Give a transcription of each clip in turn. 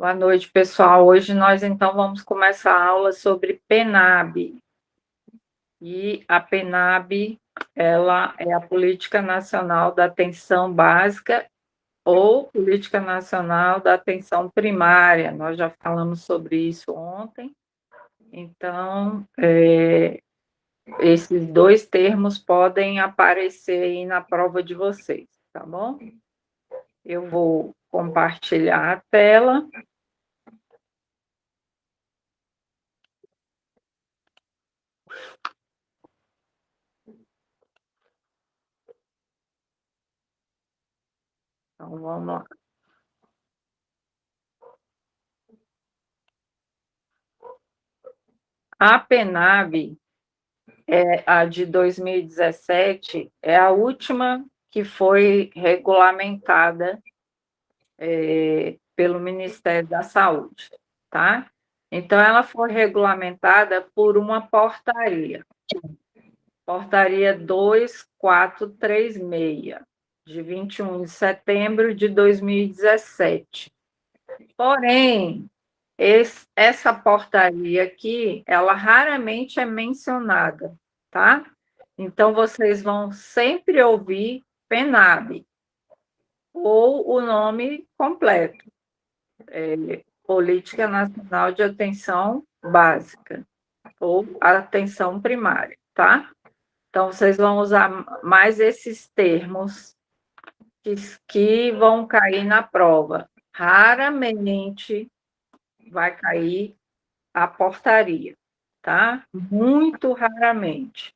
Boa noite, pessoal. Hoje nós então vamos começar a aula sobre PNAB. E a PNAB, ela é a Política Nacional da Atenção Básica ou Política Nacional da Atenção Primária. Nós já falamos sobre isso ontem. Então, esses dois termos podem aparecer aí na prova de vocês, tá bom? Eu vou compartilhar a tela. Então, vamos lá. A PNAB, a de 2017, é a última que foi regulamentada pelo Ministério da Saúde, tá? Então, ela foi regulamentada por uma portaria 2436, de 21 de setembro de 2017. Porém, essa portaria aqui, ela raramente é mencionada, tá? Então, vocês vão sempre ouvir PNAB, ou o nome completo, Política Nacional de Atenção Básica, ou Atenção Primária, tá? Então, vocês vão usar mais esses termos que vão cair na prova. Raramente vai cair a portaria, tá? Muito raramente.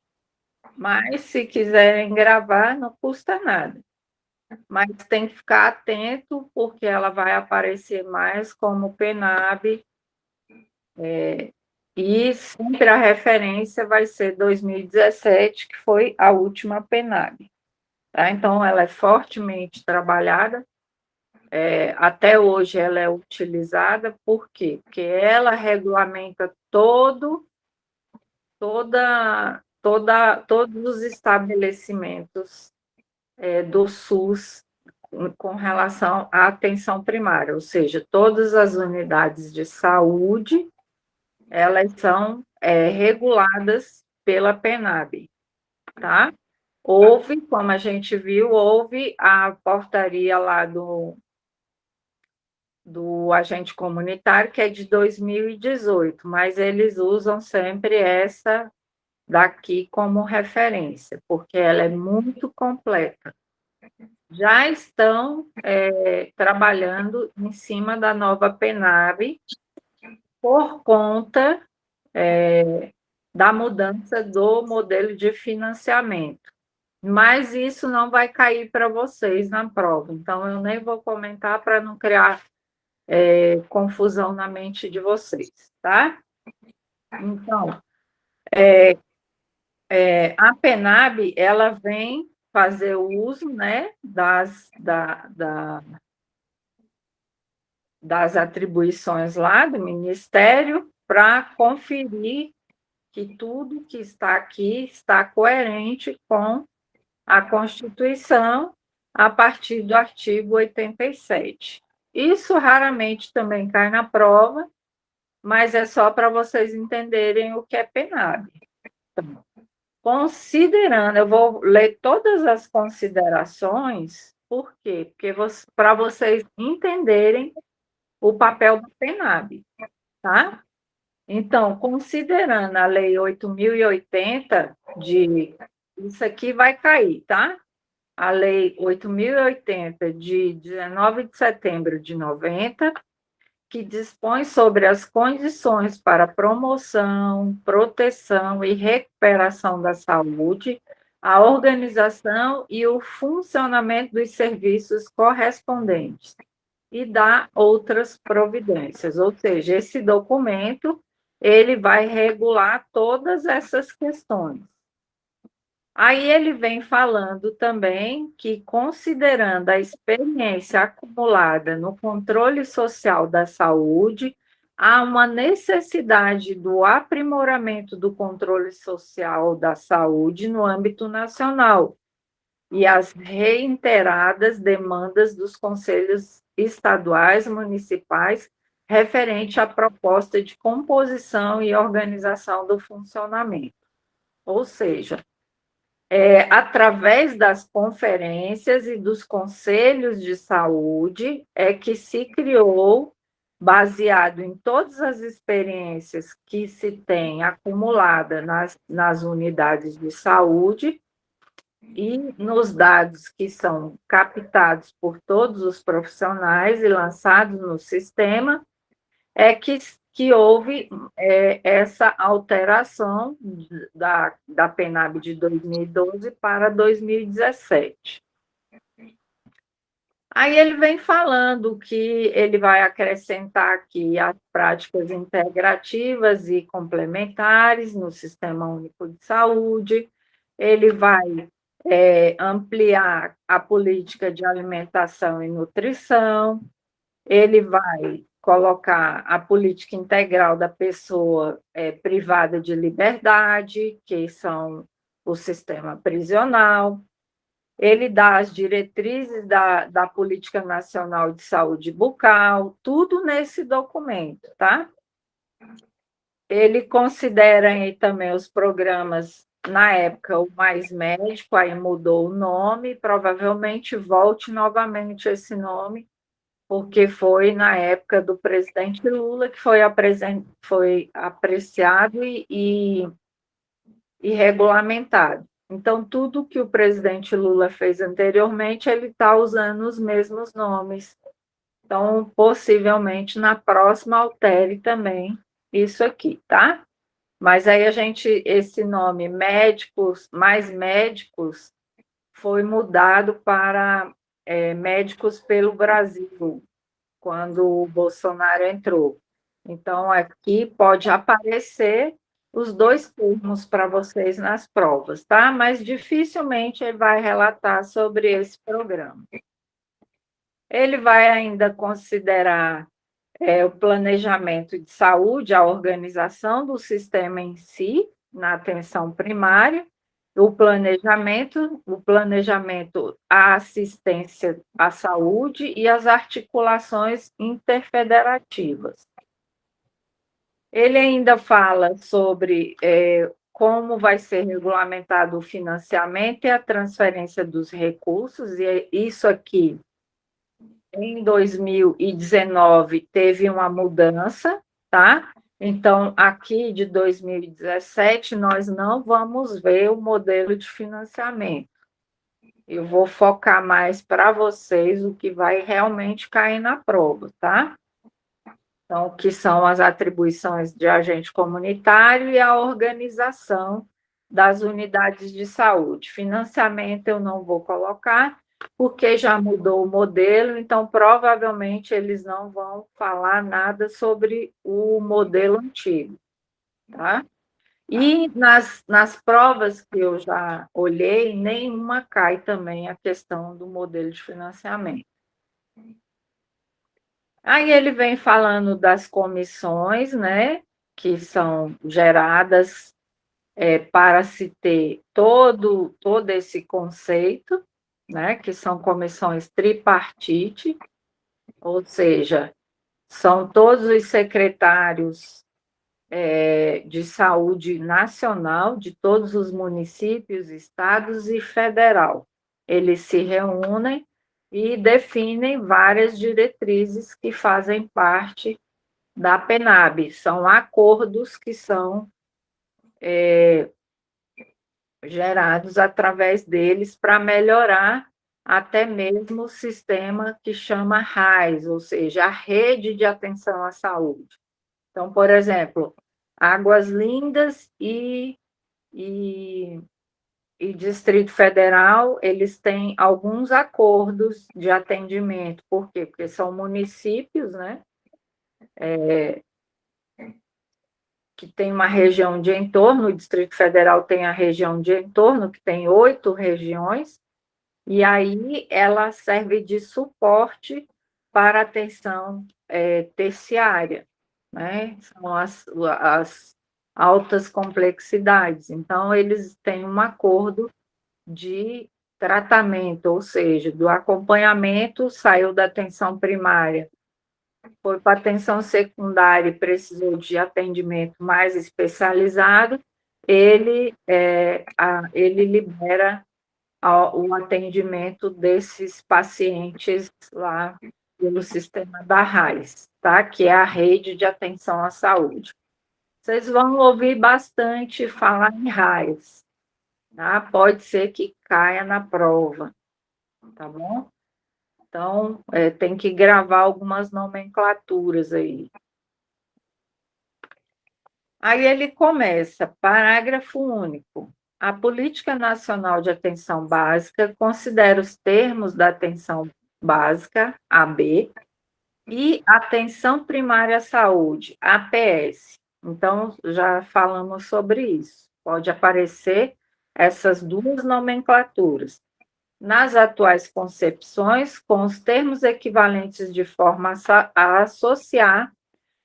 Mas se quiserem gravar, não custa nada. Mas tem que ficar atento, porque ela vai aparecer mais como PNAB, e sempre a referência vai ser 2017, que foi a última PNAB. Tá? Então, ela é fortemente trabalhada, até hoje ela é utilizada, por quê? Porque ela regulamenta todos os estabelecimentos do SUS com relação à atenção primária, ou seja, todas as unidades de saúde, elas são reguladas pela PNAB, tá? Houve, como a gente viu, houve a portaria lá do agente comunitário, que é de 2018, mas eles usam sempre essa daqui como referência, porque ela é muito completa. Já estão trabalhando em cima da nova PNAB por conta da mudança do modelo de financiamento. Mas isso não vai cair para vocês na prova, então eu nem vou comentar para não criar confusão na mente de vocês, tá? Então, a PNAB, ela vem fazer o uso, né, das atribuições lá do Ministério para conferir que tudo que está aqui está coerente com a Constituição a partir do artigo 87. Isso raramente também cai na prova, mas é só para vocês entenderem o que é PNAB. Considerando, eu vou ler todas as considerações, por quê? Porque para vocês entenderem o papel do PNAB, tá? Então, considerando a Lei 8.080, isso aqui vai cair, tá? A Lei 8.080, de 19 de setembro de 90, que dispõe sobre as condições para promoção, proteção e recuperação da saúde, a organização e o funcionamento dos serviços correspondentes, e dá outras providências. Ou seja, esse documento ele vai regular todas essas questões. Aí ele vem falando também que, considerando a experiência acumulada no controle social da saúde, há uma necessidade do aprimoramento do controle social da saúde no âmbito nacional e as reiteradas demandas dos conselhos estaduais, municipais, referente à proposta de composição e organização do funcionamento. Ou seja, através das conferências e dos conselhos de saúde é que se criou, baseado em todas as experiências que se tem acumulada nas unidades de saúde e nos dados que são captados por todos os profissionais e lançados no sistema, é que houve essa alteração da PENAB de 2012 para 2017. Aí ele vem falando que ele vai acrescentar aqui as práticas integrativas e complementares no Sistema Único de Saúde, ele vai ampliar a política de alimentação e nutrição, ele vai colocar a política integral da pessoa privada de liberdade, que são o sistema prisional, ele dá as diretrizes da Política Nacional de Saúde Bucal, tudo nesse documento, tá? Ele considera aí também os programas, na época, o Mais Médico, aí mudou o nome, provavelmente volte novamente esse nome, porque foi na época do presidente Lula que foi apreciado e regulamentado. Então, tudo que o presidente Lula fez anteriormente, ele está usando os mesmos nomes. Então, possivelmente, na próxima altere também isso aqui, tá? Mas aí esse nome médicos, mais médicos, foi mudado para Médicos pelo Brasil, quando o Bolsonaro entrou. Então, aqui pode aparecer os dois termos para vocês nas provas, tá? Mas dificilmente ele vai relatar sobre esse programa. Ele vai ainda considerar o planejamento de saúde, a organização do sistema em si, na atenção primária, o planejamento, a assistência à saúde e as articulações interfederativas. Ele ainda fala sobre como vai ser regulamentado o financiamento e a transferência dos recursos, e isso aqui, em 2019, teve uma mudança, tá? Então, aqui de 2017, nós não vamos ver o modelo de financiamento. Eu vou focar mais para vocês o que vai realmente cair na prova, tá? Então, que são as atribuições de agente comunitário e a organização das unidades de saúde. Financiamento eu não vou colocar, porque já mudou o modelo, então provavelmente eles não vão falar nada sobre o modelo antigo, tá? E nas provas que eu já olhei, nenhuma cai também a questão do modelo de financiamento. Aí ele vem falando das comissões, né, que são geradas para se ter todo esse conceito, né, que são comissões tripartite, ou seja, são todos os secretários de saúde nacional de todos os municípios, estados e federal. Eles se reúnem e definem várias diretrizes que fazem parte da PENAB. São acordos que são gerados através deles para melhorar até mesmo o sistema que chama RAIS, ou seja, a Rede de Atenção à Saúde. Então, por exemplo, Águas Lindas e Distrito Federal, eles têm alguns acordos de atendimento. Por quê? Porque são municípios, né? Que tem uma região de entorno, o Distrito Federal tem a região de entorno, que tem 8 regiões, e aí ela serve de suporte para atenção terciária, né? São as altas complexidades. Então, eles têm um acordo de tratamento, ou seja, do acompanhamento, saiu da atenção primária foi para atenção secundária e precisou de atendimento mais especializado, ele libera o atendimento desses pacientes lá pelo sistema da RAIS, tá? Que é a Rede de Atenção à Saúde. Vocês vão ouvir bastante falar em RAIS, tá? Pode ser que caia na prova, tá bom? Então, tem que gravar algumas nomenclaturas aí. Aí ele começa, parágrafo único. A Política Nacional de Atenção Básica considera os termos da atenção básica, AB, e atenção primária à saúde, APS. Então, já falamos sobre isso. Pode aparecer essas duas nomenclaturas. Nas atuais concepções, com os termos equivalentes de forma a associar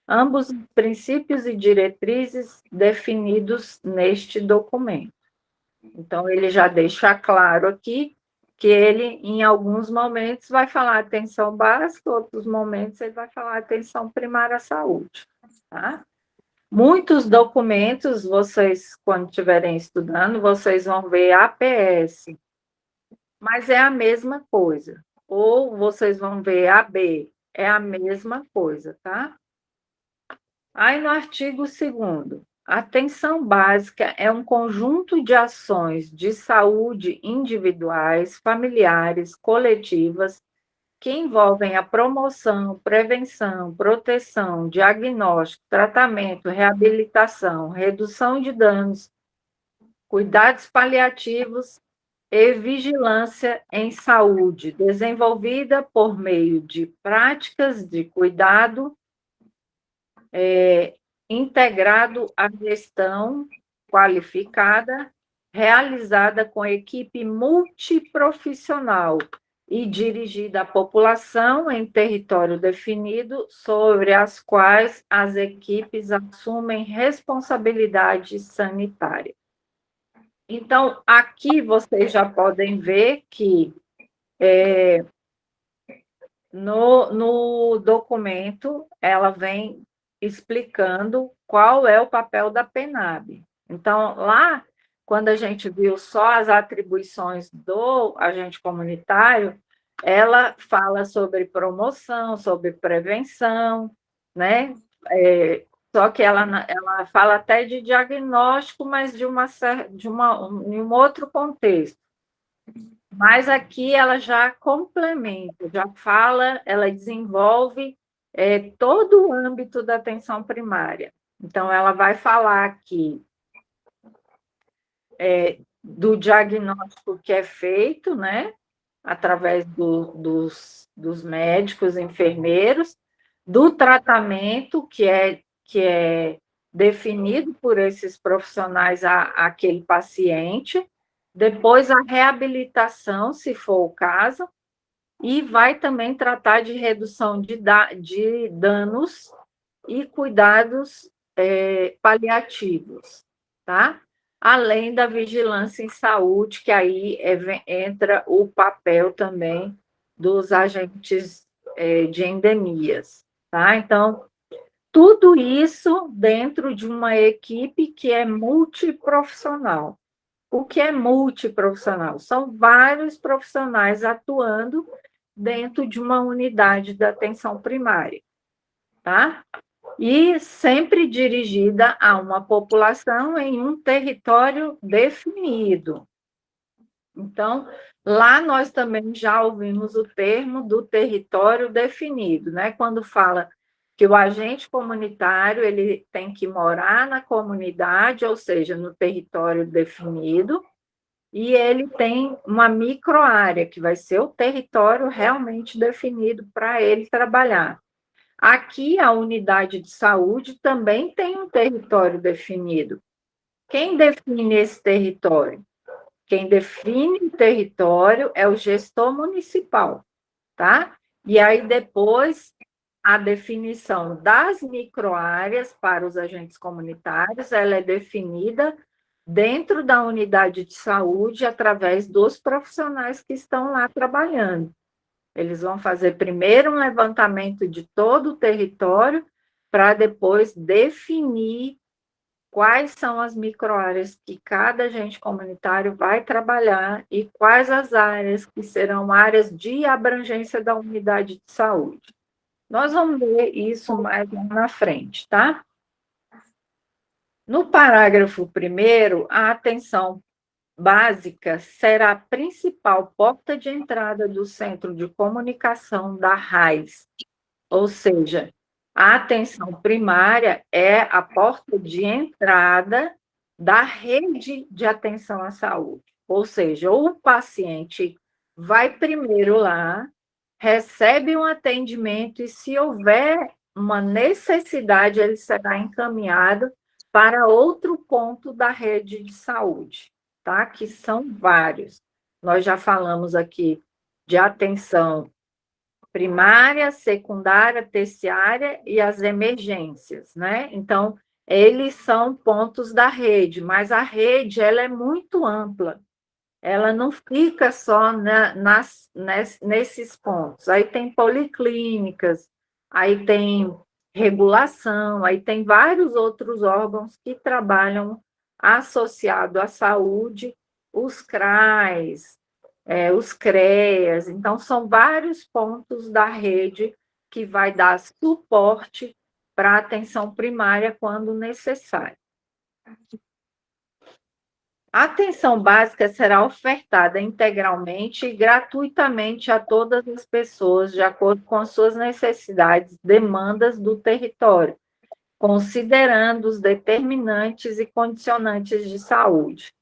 ambos os princípios e diretrizes definidos neste documento. Então, ele já deixa claro aqui que ele, em alguns momentos, vai falar atenção básica, outros momentos ele vai falar atenção primária à saúde. Tá? Muitos documentos, vocês, quando estiverem estudando, vocês vão ver APS, mas é a mesma coisa. Ou vocês vão ver AB, é a mesma coisa, tá? Aí no artigo 2º, a atenção básica é um conjunto de ações de saúde individuais, familiares, coletivas, que envolvem a promoção, prevenção, proteção, diagnóstico, tratamento, reabilitação, redução de danos, cuidados paliativos e vigilância em saúde, desenvolvida por meio de práticas de cuidado integrado à gestão qualificada, realizada com equipe multiprofissional e dirigida à população em território definido, sobre as quais as equipes assumem responsabilidade sanitária. Então, aqui vocês já podem ver que no documento ela vem explicando qual é o papel da PENAB. Então, lá, quando a gente viu só as atribuições do agente comunitário, ela fala sobre promoção, sobre prevenção, né? Só que ela fala até de diagnóstico, mas em um outro contexto. Mas aqui ela já complementa, já fala, ela desenvolve todo o âmbito da atenção primária. Então, ela vai falar aqui do diagnóstico que é feito, né, através dos médicos, enfermeiros, do tratamento que é definido por esses profissionais àquele paciente, depois a reabilitação, se for o caso, e vai também tratar de redução de danos e cuidados paliativos, tá? Além da vigilância em saúde, que aí entra o papel também dos agentes de endemias, tá? Então, tudo isso dentro de uma equipe que é multiprofissional. O que é multiprofissional? São vários profissionais atuando dentro de uma unidade da atenção primária, tá? E sempre dirigida a uma população em um território definido. Então, lá nós também já ouvimos o termo do território definido, né? Quando fala que o agente comunitário ele tem que morar na comunidade, ou seja, no território definido, e ele tem uma microárea, que vai ser o território realmente definido para ele trabalhar. Aqui, a unidade de saúde também tem um território definido. Quem define esse território? Quem define o território é o gestor municipal, tá? E aí, depois, a definição das microáreas para os agentes comunitários, ela é definida dentro da unidade de saúde através dos profissionais que estão lá trabalhando. Eles vão fazer primeiro um levantamento de todo o território para depois definir quais são as microáreas que cada agente comunitário vai trabalhar e quais as áreas que serão áreas de abrangência da unidade de saúde. Nós vamos ver isso mais lá na frente, tá? No parágrafo 1º, a atenção básica será a principal porta de entrada do centro de comunicação da RAIS, ou seja, a atenção primária é a porta de entrada da rede de atenção à saúde. Ou seja, o paciente vai primeiro lá, recebe um atendimento e, se houver uma necessidade, ele será encaminhado para outro ponto da rede de saúde, tá? Que são vários. Nós já falamos aqui de atenção primária, secundária, terciária e as emergências, né? Então, eles são pontos da rede, mas a rede ela é muito ampla. Ela não fica só nesses pontos. Aí tem policlínicas, aí tem regulação, aí tem vários outros órgãos que trabalham associado à saúde, os CRAs, os CREAs. Então, são vários pontos da rede que vai dar suporte para a atenção primária quando necessário. A atenção básica será ofertada integralmente e gratuitamente a todas as pessoas, de acordo com as suas necessidades, demandas do território, considerando os determinantes e condicionantes de saúde.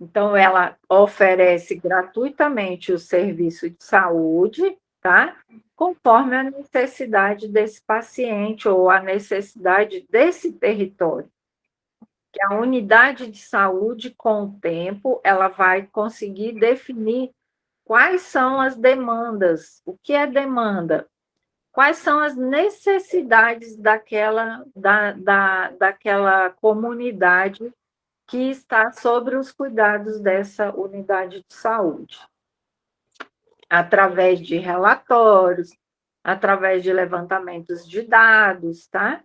Então, ela oferece gratuitamente o serviço de saúde, tá? Conforme a necessidade desse paciente ou a necessidade desse território. Que a unidade de saúde, com o tempo, ela vai conseguir definir quais são as demandas. O que é demanda? Quais são as necessidades daquela comunidade que está sobre os cuidados dessa unidade de saúde? Através de relatórios, através de levantamentos de dados, tá?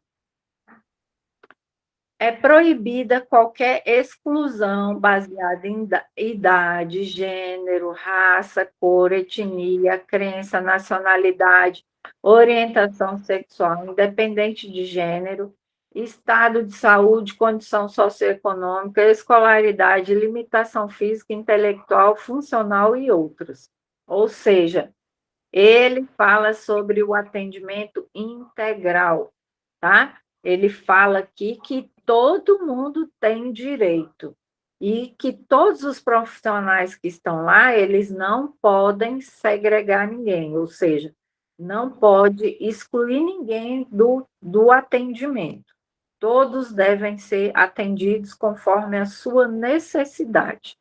É proibida qualquer exclusão baseada em idade, gênero, raça, cor, etnia, crença, nacionalidade, orientação sexual, independente de gênero, estado de saúde, condição socioeconômica, escolaridade, limitação física, intelectual, funcional e outros. Ou seja, ele fala sobre o atendimento integral, tá? Ele fala aqui que todo mundo tem direito e que todos os profissionais que estão lá, eles não podem segregar ninguém, ou seja, não pode excluir ninguém do atendimento. Todos devem ser atendidos conforme a sua necessidade.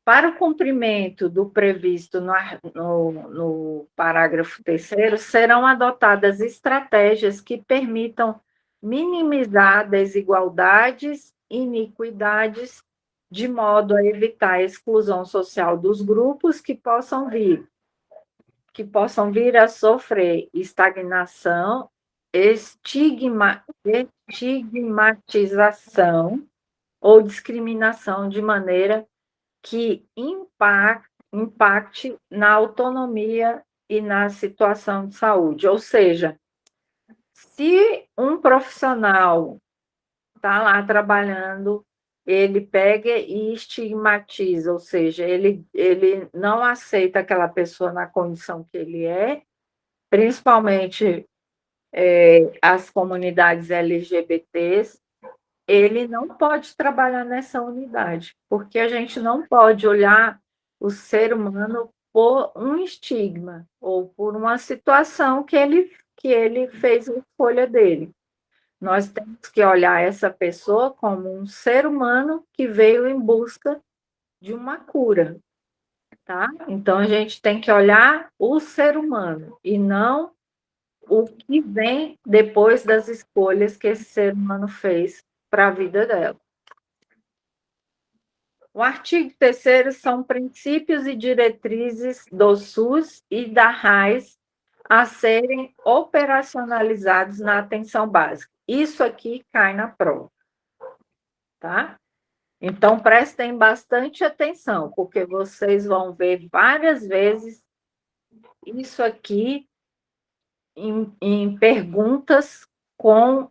Para o cumprimento do previsto no parágrafo 3º, serão adotadas estratégias que permitam minimizar desigualdades e iniquidades, de modo a evitar a exclusão social dos grupos que possam vir a sofrer estagnação, estigmatização ou discriminação de maneira que impacte na autonomia e na situação de saúde. Ou seja, se um profissional está lá trabalhando, ele pega e estigmatiza, ou seja, ele não aceita aquela pessoa na condição que ele é, principalmente as comunidades LGBTs, ele não pode trabalhar nessa unidade, porque a gente não pode olhar o ser humano por um estigma ou por uma situação que ele fez a escolha dele. Nós temos que olhar essa pessoa como um ser humano que veio em busca de uma cura, tá? Então, a gente tem que olhar o ser humano e não o que vem depois das escolhas que esse ser humano fez para a vida dela. O artigo 3º são princípios e diretrizes do SUS e da RAIS a serem operacionalizados na atenção básica. Isso aqui cai na prova, tá? Então, prestem bastante atenção, porque vocês vão ver várias vezes isso aqui em perguntas com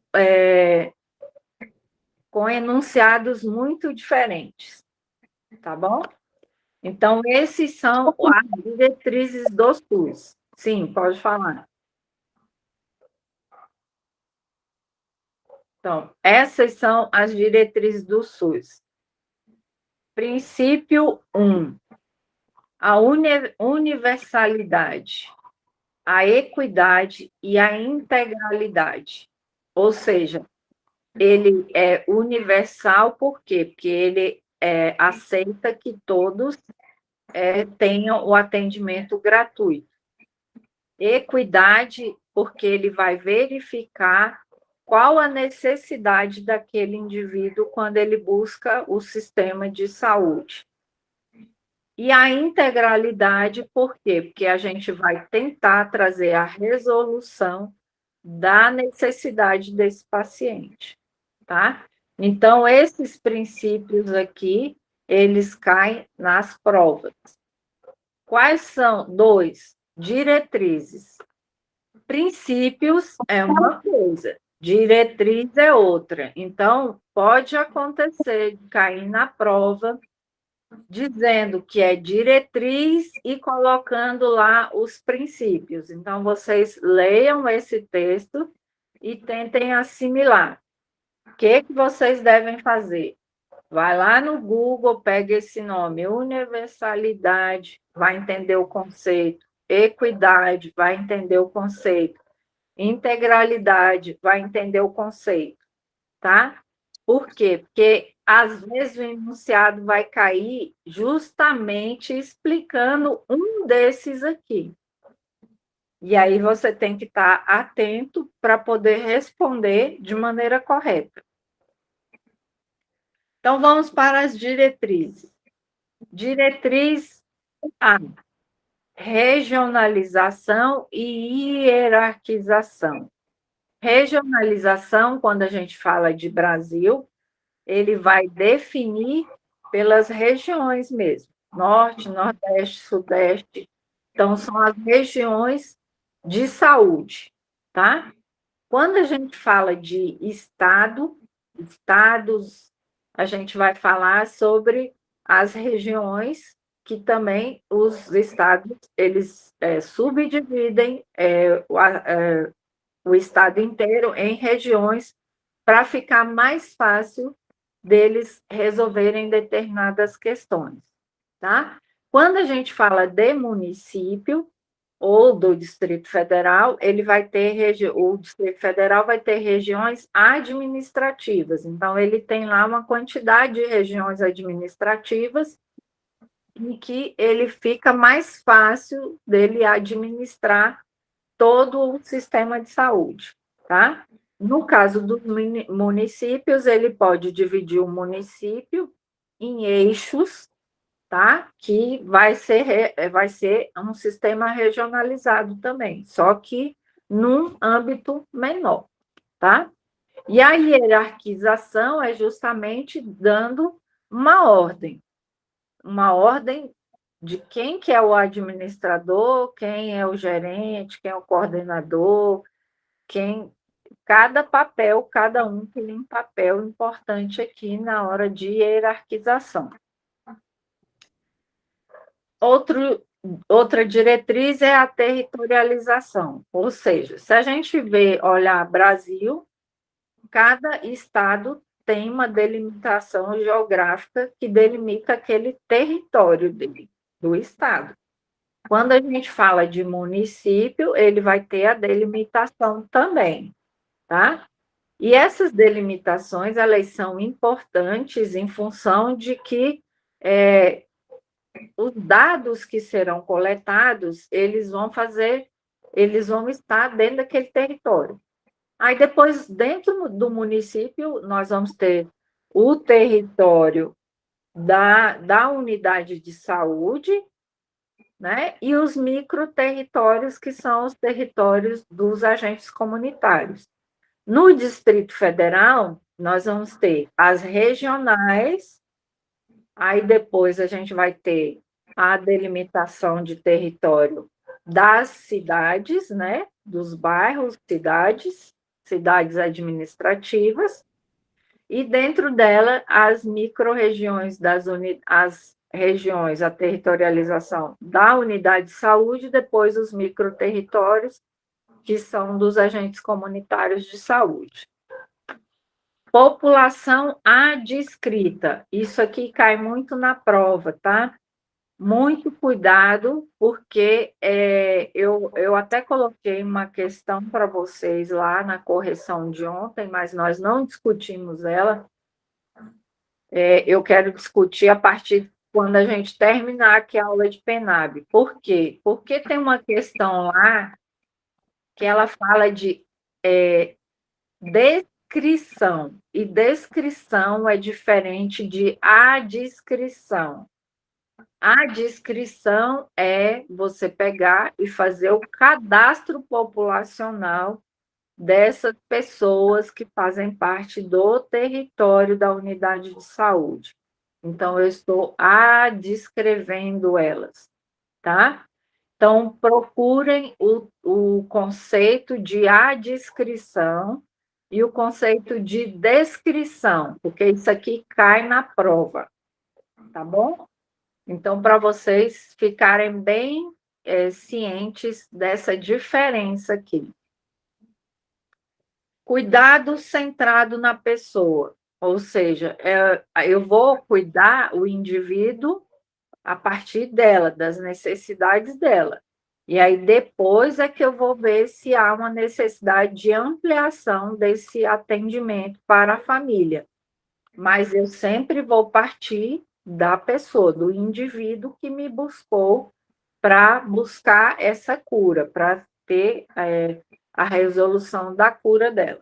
enunciados muito diferentes, tá bom? Então, esses são as diretrizes do SUS. Sim, pode falar. Então, essas são as diretrizes do SUS. Princípio 1, a universalidade, a equidade e a integralidade. Ou seja, ele é universal por quê? Porque ele aceita que todos tenham o atendimento gratuito. Equidade, porque ele vai verificar qual a necessidade daquele indivíduo quando ele busca o sistema de saúde. E a integralidade, por quê? Porque a gente vai tentar trazer a resolução da necessidade desse paciente, tá? Então, esses princípios aqui, eles caem nas provas. Quais são? 2, diretrizes. Princípios é uma coisa, diretriz é outra. Então, pode acontecer de cair na prova dizendo que é diretriz e colocando lá os princípios. Então, vocês leiam esse texto e tentem assimilar. O que vocês devem fazer? Vai lá no Google, pega esse nome, universalidade, vai entender o conceito, equidade, vai entender o conceito, integralidade, vai entender o conceito, tá? Por quê? Porque, às vezes, o enunciado vai cair justamente explicando um desses aqui. E aí você tem que estar atento para poder responder de maneira correta. Então, vamos para as diretrizes. Diretriz A, regionalização e hierarquização. Regionalização, quando a gente fala de Brasil, ele vai definir pelas regiões mesmo, norte, nordeste, sudeste. Então, são as regiões de saúde, tá? Quando a gente fala de estados, a gente vai falar sobre as regiões que também os estados, eles subdividem o estado inteiro em regiões para ficar mais fácil deles resolverem determinadas questões, tá? Quando a gente fala de município ou do Distrito Federal, ele vai ter o Distrito Federal vai ter regiões administrativas. Então, ele tem lá uma quantidade de regiões administrativas em que ele fica mais fácil dele administrar todo o sistema de saúde, tá? No caso dos municípios, ele pode dividir o município em eixos, tá? Que vai ser um sistema regionalizado também, só que num âmbito menor, tá? E a hierarquização é justamente dando uma ordem de quem que é o administrador, quem é o gerente, quem é o coordenador, cada papel, cada um tem um papel importante aqui na hora de hierarquização. Outra diretriz é a territorialização, ou seja, se a gente olhar Brasil, cada estado tem uma delimitação geográfica que delimita aquele território do estado. Quando a gente fala de município, ele vai ter a delimitação também, tá? E essas delimitações, elas são importantes em função de que os dados que serão coletados, eles vão estar dentro daquele território. Aí depois, dentro do município, nós vamos ter o território da unidade de saúde, né? E os microterritórios, que são os territórios dos agentes comunitários. No Distrito Federal, nós vamos ter as regionais, aí depois a gente vai ter a delimitação de território das cidades, né? Dos bairros, cidades administrativas, e dentro dela as micro-regiões as regiões, a territorialização da unidade de saúde, depois os microterritórios, que são dos agentes comunitários de saúde. População adscrita. Isso aqui cai muito na prova, tá? Muito cuidado, porque eu até coloquei uma questão para vocês lá na correção de ontem, mas nós não discutimos ela. Eu quero discutir a partir quando a gente terminar aqui a aula de PENAB. Por quê? Porque tem uma questão lá que ela fala de descrição, e descrição é diferente de adscrição. A descrição é você pegar e fazer o cadastro populacional dessas pessoas que fazem parte do território da unidade de saúde. Então, eu estou descrevendo elas, tá? Então, procurem o conceito de adscrição e o conceito de descrição, porque isso aqui cai na prova, tá bom? Então, para vocês ficarem bem cientes dessa diferença aqui. Cuidado centrado na pessoa, ou seja, eu vou cuidar o indivíduo a partir dela, das necessidades dela. E aí depois é que eu vou ver se há uma necessidade de ampliação desse atendimento para a família. Mas eu sempre vou partir da pessoa, do indivíduo que me buscou para buscar essa cura, para ter a resolução da cura dela.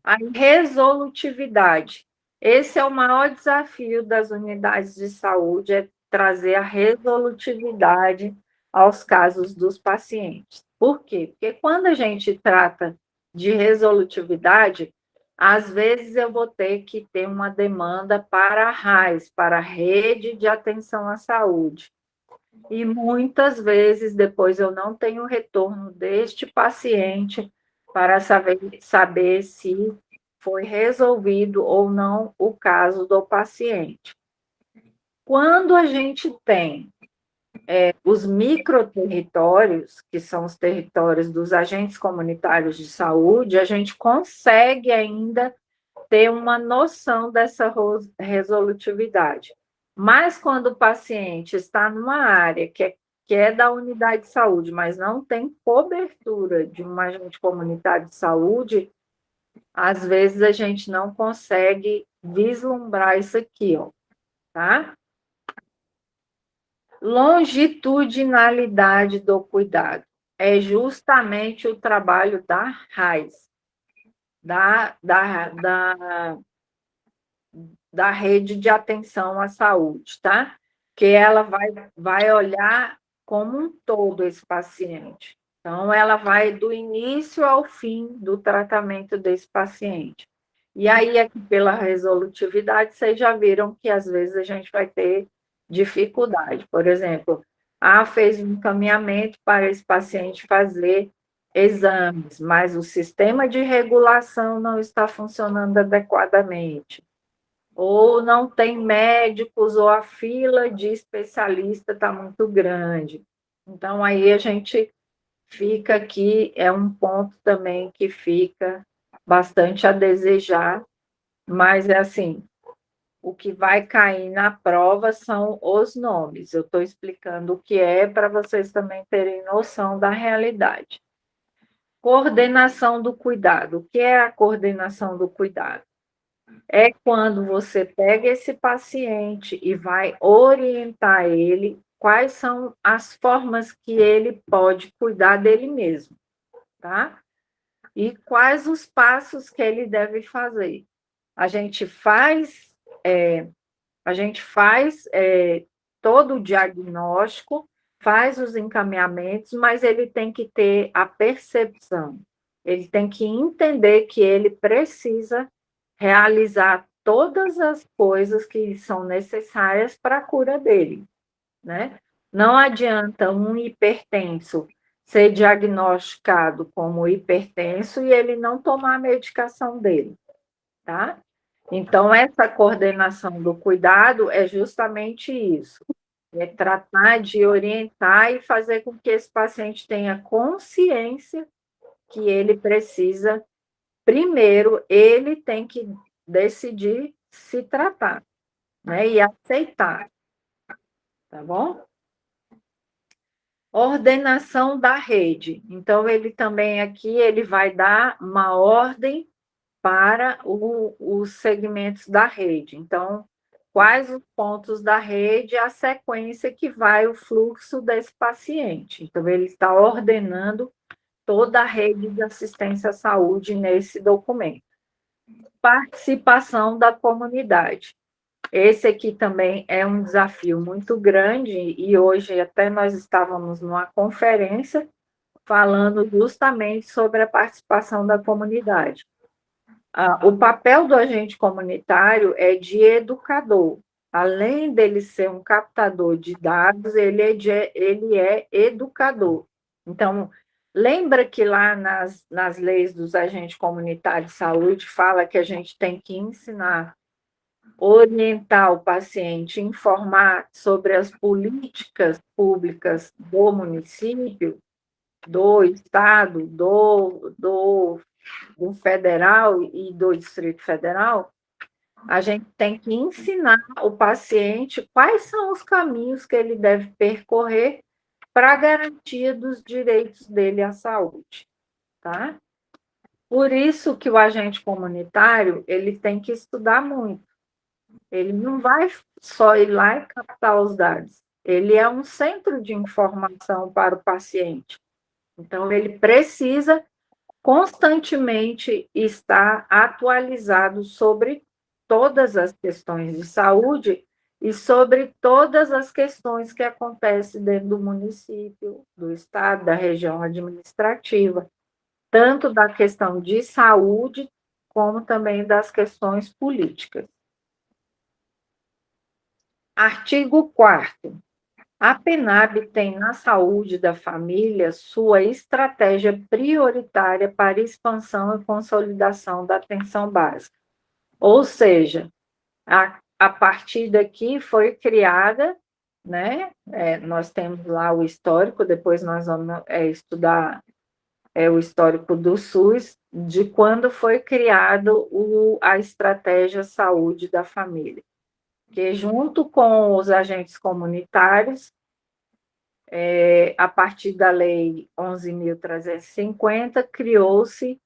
A resolutividade. Esse é o maior desafio das unidades de saúde, é trazer a resolutividade aos casos dos pacientes. Por quê? Porque quando a gente trata de resolutividade, às vezes eu vou ter que ter uma demanda para a RAIS, para a Rede de Atenção à Saúde. E muitas vezes depois eu não tenho retorno deste paciente para saber se foi resolvido ou não o caso do paciente. Quando a gente tem os microterritórios, que são os territórios dos agentes comunitários de saúde, a gente consegue ainda ter uma noção dessa resolutividade. Mas quando o paciente está numa área que é da unidade de saúde, mas não tem cobertura de um agente comunitário de saúde, às vezes a gente não consegue vislumbrar isso aqui, ó, tá? Longitudinalidade do cuidado é justamente o trabalho da RAIS, da rede de atenção à saúde, tá? Que ela vai olhar como um todo esse paciente. Então, ela vai do início ao fim do tratamento desse paciente. E aí, aqui pela resolutividade, vocês já viram que às vezes a gente vai ter dificuldade. Por exemplo, fez um encaminhamento para esse paciente fazer exames, mas o sistema de regulação não está funcionando adequadamente. Ou não tem médicos, ou a fila de especialista está muito grande. Então, aí a gente fica aqui, é um ponto também que fica bastante a desejar, mas é assim, o que vai cair na prova são os nomes. Eu estou explicando o que é para vocês também terem noção da realidade. Coordenação do cuidado. O que é a coordenação do cuidado? É quando você pega esse paciente e vai orientar ele quais são as formas que ele pode cuidar dele mesmo, tá? E quais os passos que ele deve fazer. A gente faz A gente faz todo o diagnóstico, faz os encaminhamentos, mas ele tem que ter a percepção, ele tem que entender que ele precisa realizar todas as coisas que são necessárias para a cura dele, né? Não adianta um hipertenso ser diagnosticado como hipertenso e ele não tomar a medicação dele, tá? Então, essa coordenação do cuidado é justamente isso, é tratar de orientar e fazer com que esse paciente tenha consciência que ele precisa, primeiro, ele tem que decidir se tratar, né, e aceitar, tá bom? Ordenação da rede. Então, ele também aqui, ele vai dar uma ordem para os segmentos da rede. Então, quais os pontos da rede, a sequência que vai o fluxo desse paciente. Então, ele está ordenando toda a rede de assistência à saúde nesse documento. Participação da comunidade. Esse aqui também é um desafio muito grande, e hoje até nós estávamos numa conferência falando justamente sobre a participação da comunidade. O papel do agente comunitário é de educador. Além dele ser um captador de dados, ele é educador. Então, lembra que lá nas leis dos agentes comunitários de saúde fala que a gente tem que ensinar, orientar o paciente, informar sobre as políticas públicas do município, do estado, do federal e do Distrito Federal, a gente tem que ensinar o paciente quais são os caminhos que ele deve percorrer para a garantia dos direitos dele à saúde, tá? Por isso que o agente comunitário, ele tem que estudar muito. Ele não vai só ir lá e captar os dados. Ele é um centro de informação para o paciente. Então, ele precisa constantemente está atualizado sobre todas as questões de saúde e sobre todas as questões que acontecem dentro do município, do estado, da região administrativa, tanto da questão de saúde, como também das questões políticas. Artigo 4º. A PENAB tem na saúde da família sua estratégia prioritária para expansão e consolidação da atenção básica. Ou seja, a partir daqui foi criada, né? Nós temos lá o histórico, depois nós vamos estudar o histórico do SUS, de quando foi criado a estratégia saúde da família. Que junto com os agentes comunitários, a partir da Lei 11.350, criou-se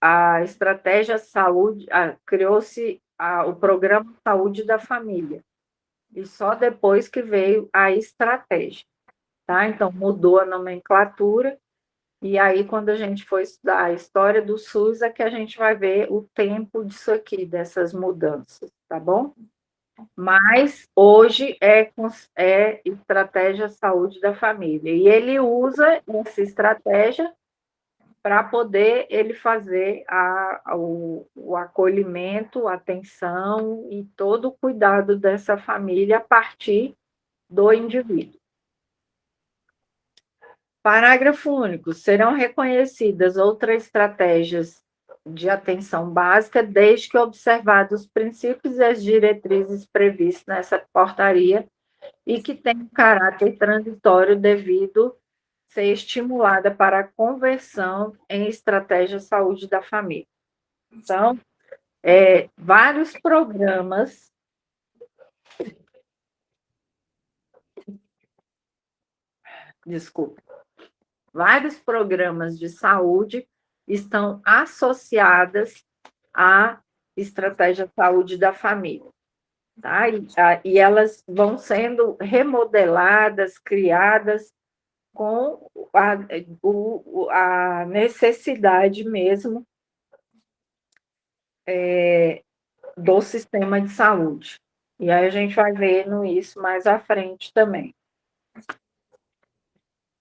a estratégia saúde, criou-se o programa Saúde da Família, e só depois que veio a estratégia, tá? Então, mudou a nomenclatura, e aí, quando a gente for estudar a história do SUS, é que a gente vai ver o tempo disso aqui, dessas mudanças, tá bom? Mas hoje é estratégia saúde da família. E ele usa essa estratégia para poder ele fazer o acolhimento, a atenção e todo o cuidado dessa família a partir do indivíduo. Parágrafo único. Serão reconhecidas outras estratégias de atenção básica, desde que observados os princípios e as diretrizes previstos nessa portaria e que tem um caráter transitório devido ser estimulada para a conversão em estratégia saúde da família. Então, vários programas vários programas de saúde estão associadas à estratégia saúde da família. Tá? E elas vão sendo remodeladas, criadas com a necessidade mesmo do sistema de saúde. E aí a gente vai vendo isso mais à frente também.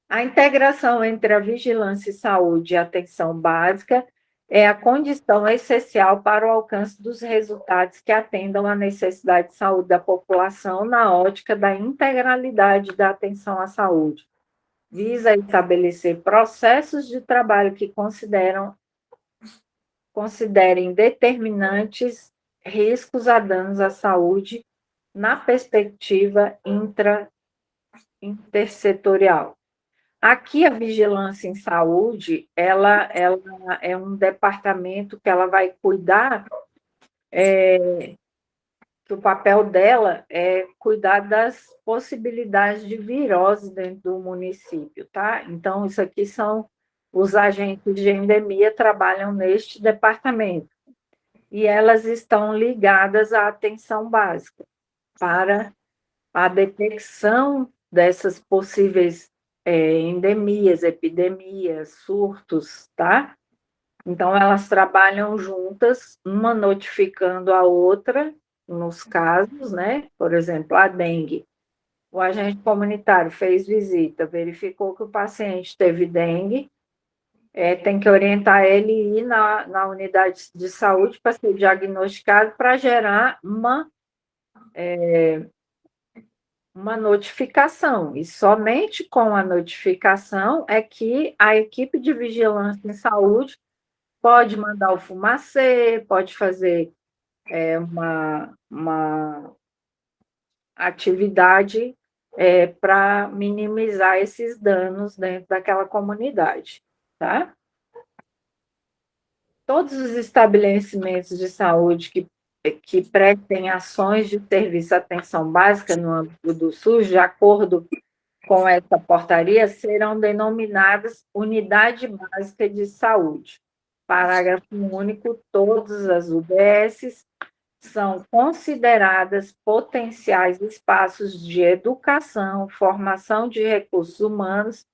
A integração entre a vigilância em saúde e a atenção básica é a condição essencial para o alcance dos resultados que atendam à necessidade de saúde da população na ótica da integralidade da atenção à saúde. Visa estabelecer processos de trabalho que considerem determinantes riscos a danos à saúde na perspectiva intersetorial. Aqui, a vigilância em saúde, ela é um departamento que ela vai cuidar, que o papel dela é cuidar das possibilidades de virose dentro do município, tá? Então, isso aqui são os agentes de endemia trabalham neste departamento. E elas estão ligadas à atenção básica para a detecção dessas possíveis endemias, epidemias, surtos, tá? Então, elas trabalham juntas, uma notificando a outra, nos casos, né? Por exemplo, a dengue. O agente comunitário fez visita, verificou que o paciente teve dengue, tem que orientar ele a ir na unidade de saúde para ser diagnosticado, para gerar uma notificação, e somente com a notificação é que a equipe de vigilância em saúde pode mandar o fumacê, pode fazer uma atividade para minimizar esses danos dentro daquela comunidade, tá? Todos os estabelecimentos de saúde que prestem ações de serviço de atenção básica no âmbito do SUS, de acordo com essa portaria, serão denominadas Unidade Básica de Saúde. Parágrafo único, todas as UBSs são consideradas potenciais espaços de educação, formação de recursos humanos,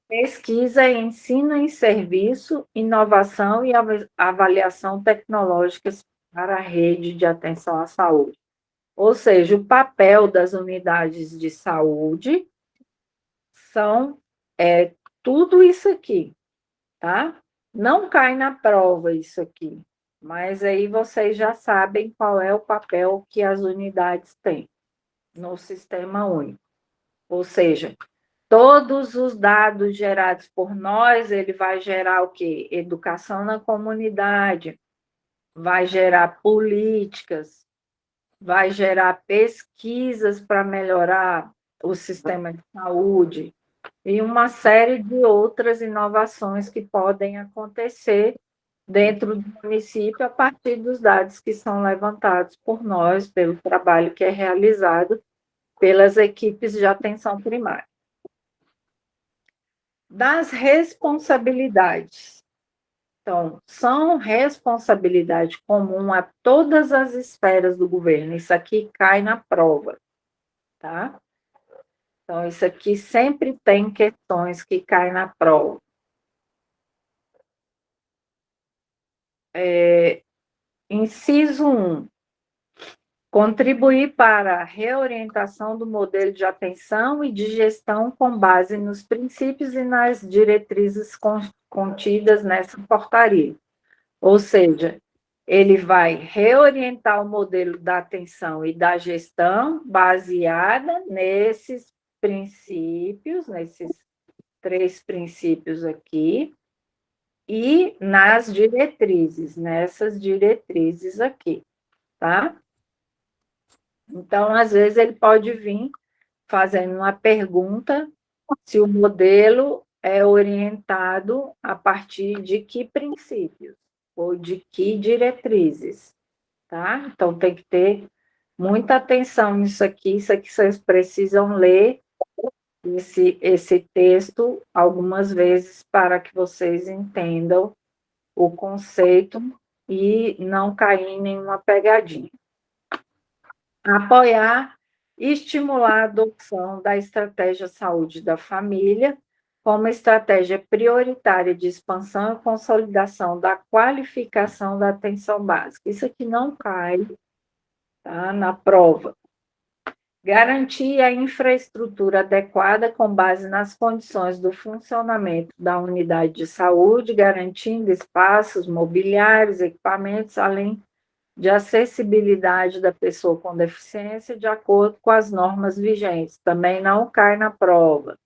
pesquisa e ensino em serviço, inovação e avaliação tecnológicas para a rede de atenção à saúde. Ou seja, o papel das unidades de saúde são tudo isso aqui, tá? Não cai na prova isso aqui, mas aí vocês já sabem qual é o papel que as unidades têm no sistema único. Ou seja, todos os dados gerados por nós, ele vai gerar o quê? Educação na comunidade, vai gerar políticas, vai gerar pesquisas para melhorar o sistema de saúde e uma série de outras inovações que podem acontecer dentro do município a partir dos dados que são levantados por nós, pelo trabalho que é realizado pelas equipes de atenção primária. Das responsabilidades. Então, são responsabilidade comum a todas as esferas do governo. Isso aqui cai na prova, tá? Então, isso aqui sempre tem questões que caem na prova. Inciso 1. Contribuir para a reorientação do modelo de atenção e de gestão com base nos princípios e nas diretrizes contidas nessa portaria. Ou seja, ele vai reorientar o modelo da atenção e da gestão baseada nesses princípios, nesses 3 princípios aqui, e nas diretrizes, nessas diretrizes aqui, tá? Então, às vezes, ele pode vir fazendo uma pergunta se o modelo é orientado a partir de que princípios ou de que diretrizes, tá? Então, tem que ter muita atenção nisso aqui vocês precisam ler esse texto algumas vezes para que vocês entendam o conceito e não cair em nenhuma pegadinha. Apoiar e estimular a adoção da estratégia saúde da família como estratégia prioritária de expansão e consolidação da qualificação da atenção básica. Isso aqui não cai, tá, na prova. Garantir a infraestrutura adequada com base nas condições do funcionamento da unidade de saúde, garantindo espaços mobiliários, equipamentos, além de acessibilidade da pessoa com deficiência, de acordo com as normas vigentes. Também não cai na prova.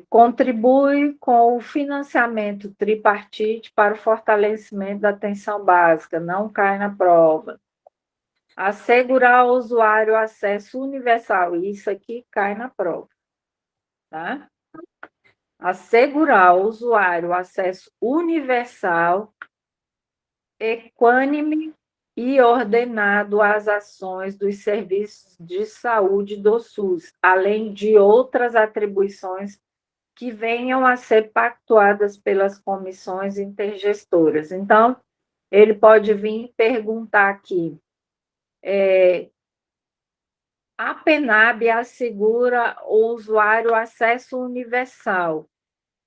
Contribui com o financiamento tripartite para o fortalecimento da atenção básica. Não cai na prova. Assegurar ao usuário acesso universal. Isso aqui cai na prova, tá? Assegurar ao usuário acesso universal, equânime e ordenado às ações dos serviços de saúde do SUS, além de outras atribuições que venham a ser pactuadas pelas comissões intergestoras. Então, ele pode vir perguntar aqui, a PENAB assegura ao usuário acesso universal.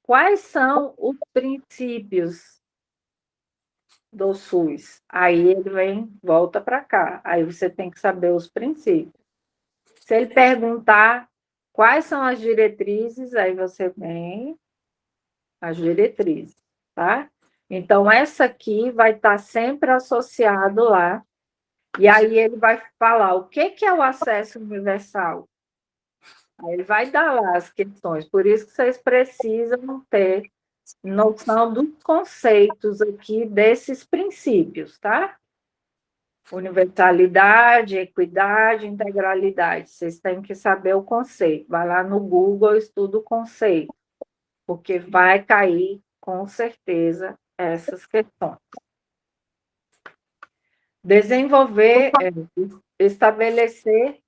Quais são os princípios do SUS? Aí ele vem, volta para cá. Aí você tem que saber os princípios. Se ele perguntar quais são as diretrizes, aí você vem as diretrizes, tá? Então, essa aqui vai estar sempre associado lá. E aí ele vai falar o que é o acesso universal. Aí ele vai dar lá as questões. Por isso que vocês precisam ter noção dos conceitos aqui desses princípios, tá? Universalidade, equidade, integralidade. Vocês têm que saber o conceito. Vai lá no Google, estuda o conceito, porque vai cair, com certeza, essas questões. Desenvolver, estabelecer.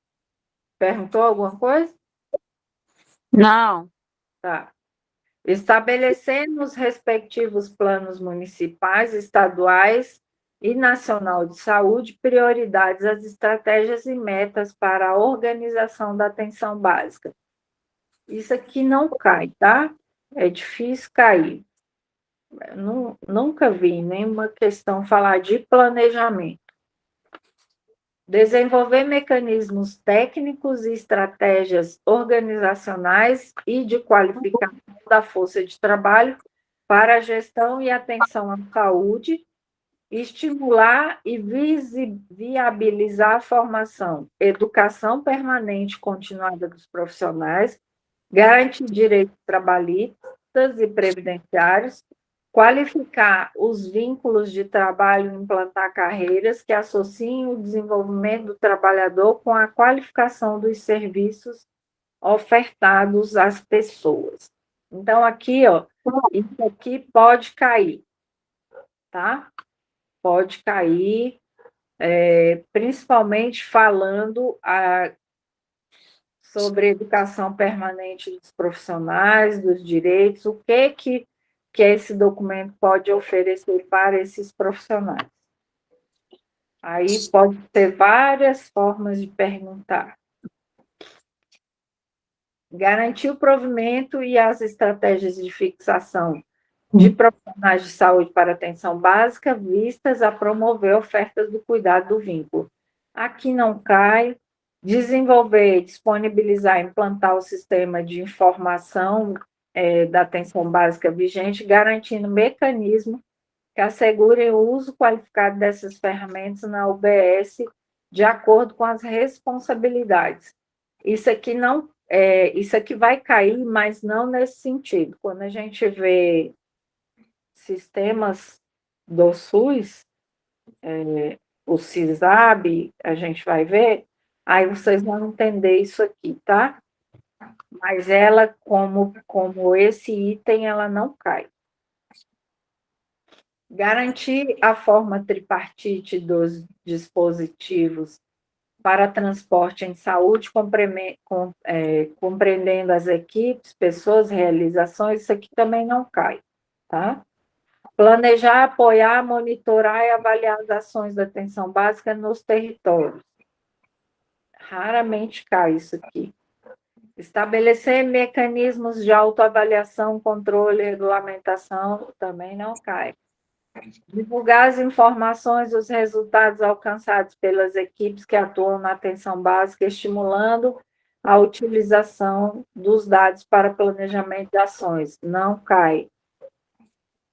Perguntou alguma coisa? Não. Tá. Estabelecer nos respectivos planos municipais, estaduais e nacional de saúde prioridades, as estratégias e metas para a organização da atenção básica. Isso aqui não cai, tá? É difícil cair. Nunca vi nenhuma questão falar de planejamento. Desenvolver mecanismos técnicos e estratégias organizacionais e de qualificação da força de trabalho para a gestão e atenção à saúde, estimular e viabilizar a formação, educação permanente continuada dos profissionais, garantir direitos trabalhistas e previdenciários, qualificar os vínculos de trabalho e implantar carreiras que associem o desenvolvimento do trabalhador com a qualificação dos serviços ofertados às pessoas. Então, aqui, ó, isso aqui pode cair, tá? Pode cair, principalmente falando sobre educação permanente dos profissionais, dos direitos, o que esse documento pode oferecer para esses profissionais. Aí pode ter várias formas de perguntar. Garantir o provimento e as estratégias de fixação de profissionais de saúde para atenção básica vistas a promover ofertas do cuidado do vínculo. Aqui não cai. Desenvolver, disponibilizar, implantar o sistema de informação da atenção básica vigente, garantindo mecanismo que assegurem o uso qualificado dessas ferramentas na UBS de acordo com as responsabilidades. Isso aqui vai cair, mas não nesse sentido. Quando a gente vê sistemas do SUS, o CISAB, a gente vai ver, aí vocês vão entender isso aqui, tá? Mas ela, como esse item, ela não cai. Garantir a forma tripartite dos dispositivos para transporte em saúde, compreendendo as equipes, pessoas, realizações, isso aqui também não cai, tá? Planejar, apoiar, monitorar e avaliar as ações da atenção básica nos territórios. Raramente cai isso aqui. Estabelecer mecanismos de autoavaliação, controle e regulamentação também não cai. Divulgar as informações e os resultados alcançados pelas equipes que atuam na atenção básica, estimulando a utilização dos dados para planejamento de ações, não cai.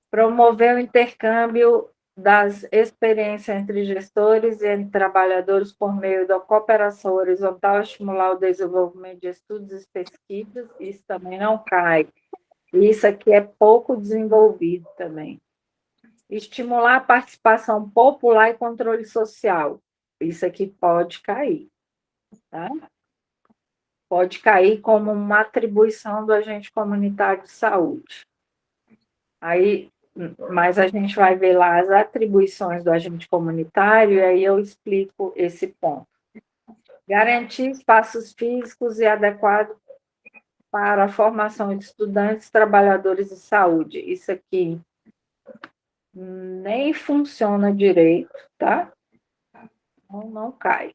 Promover o intercâmbio das experiências entre gestores e entre trabalhadores por meio da cooperação horizontal, estimular o desenvolvimento de estudos e pesquisas, isso também não cai. Isso aqui é pouco desenvolvido também. Estimular a participação popular e controle social, isso aqui pode cair, tá? Pode cair como uma atribuição do agente comunitário de saúde. Aí, mas a gente vai ver lá as atribuições do agente comunitário e aí eu explico esse ponto. Garantir espaços físicos e adequados para a formação de estudantes, trabalhadores de saúde. Isso aqui nem funciona direito, tá? Não cai.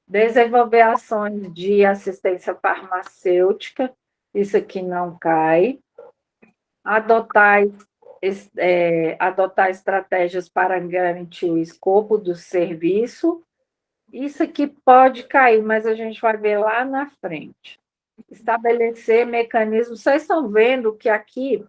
Desenvolver ações de assistência farmacêutica, isso aqui não cai. Adotar estratégias para garantir o escopo do serviço, isso aqui pode cair, mas a gente vai ver lá na frente. Estabelecer mecanismos. Vocês estão vendo que aqui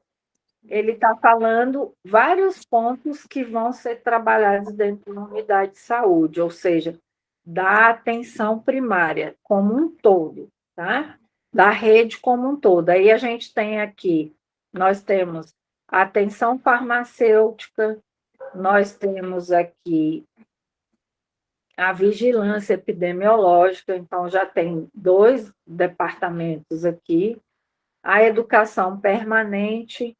ele está falando vários pontos que vão ser trabalhados dentro da unidade de saúde, ou seja, da atenção primária como um todo, tá? Da rede como um todo. Aí a gente tem aqui, nós temos a atenção farmacêutica, nós temos aqui a vigilância epidemiológica, então já tem 2 departamentos aqui, a educação permanente,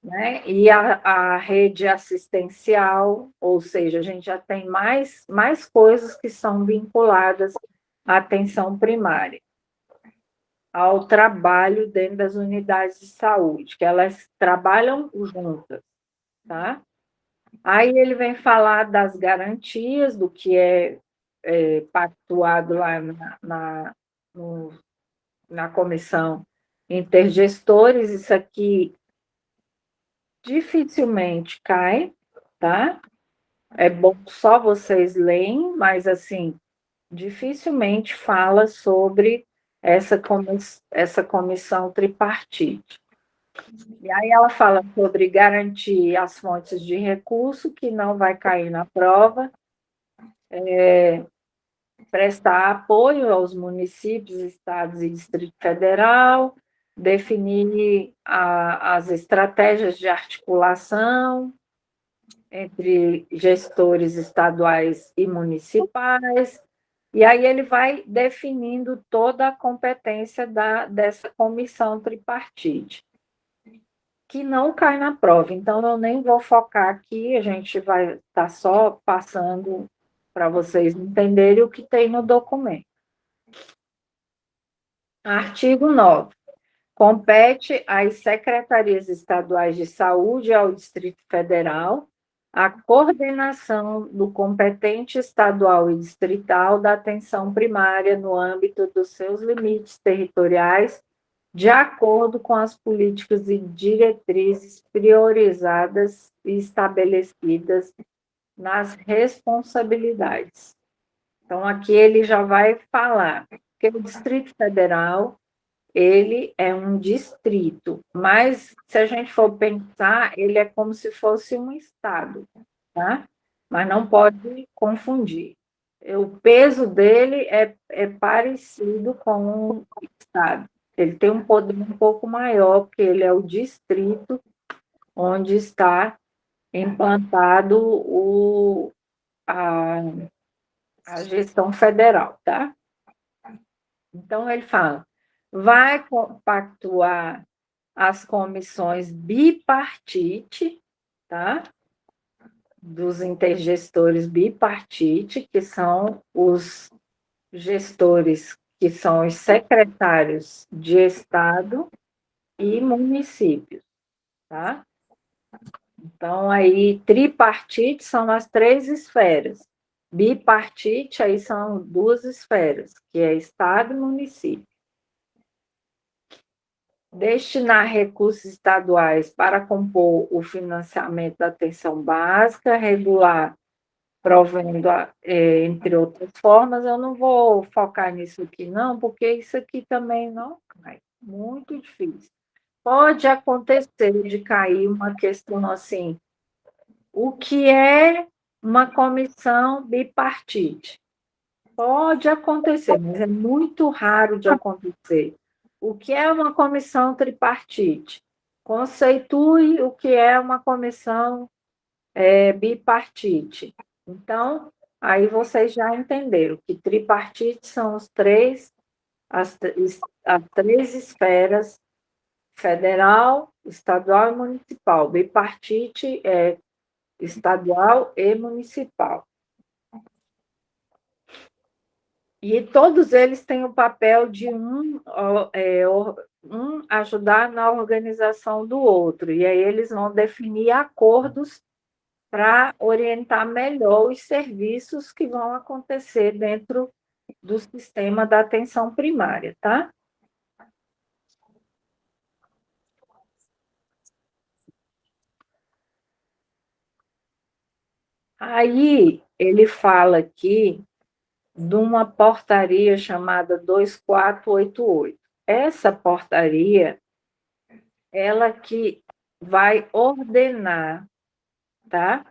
né? E a rede assistencial, ou seja, a gente já tem mais coisas que são vinculadas à atenção primária, ao trabalho dentro das unidades de saúde, que elas trabalham juntas, tá? Aí ele vem falar das garantias, do que é pactuado lá na comissão intergestores, isso aqui dificilmente cai, tá? É bom só vocês leem, mas assim, dificilmente fala sobre essa comissão tripartite. E aí ela fala sobre garantir as fontes de recurso, que não vai cair na prova, prestar apoio aos municípios, estados e Distrito Federal, definir as estratégias de articulação entre gestores estaduais e municipais, e aí ele vai definindo toda a competência dessa comissão tripartite, que não cai na prova. Então, eu nem vou focar aqui, a gente vai estar só passando para vocês entenderem o que tem no documento. Artigo 9. Compete às secretarias estaduais de saúde e ao Distrito Federal a coordenação do competente estadual e distrital da atenção primária no âmbito dos seus limites territoriais, de acordo com as políticas e diretrizes priorizadas e estabelecidas nas responsabilidades. Então, aqui ele já vai falar que o Distrito Federal ele é um distrito, mas se a gente for pensar, ele é como se fosse um estado, tá? Mas não pode confundir. O peso dele é parecido com um estado. Ele tem um poder um pouco maior, porque ele é o distrito onde está implantado a gestão federal, tá? Então, ele fala, vai compactuar as comissões bipartite, tá? Dos intergestores bipartite, que são os gestores, que são os secretários de Estado e municípios, tá? Então, aí, tripartite são as 3 esferas. Bipartite, aí são 2 esferas, que é Estado e município. destinar recursos estaduais para compor o financiamento da atenção básica, regular, provendo, entre outras formas. Eu não vou focar nisso aqui, não, porque isso aqui também não cai. Muito difícil. Pode acontecer de cair uma questão assim, o que é uma comissão bipartite? Pode acontecer, mas é muito raro de acontecer. O que é uma comissão tripartite? Conceitue o que é uma comissão bipartite. Então, aí vocês já entenderam que tripartite são as três esferas: federal, estadual e municipal. Bipartite é estadual e municipal. E todos eles têm o papel de um ajudar na organização do outro, e aí eles vão definir acordos para orientar melhor os serviços que vão acontecer dentro do sistema da atenção primária, tá? Aí ele fala aqui de uma portaria chamada 2488. Essa portaria, ela que vai ordenar, tá?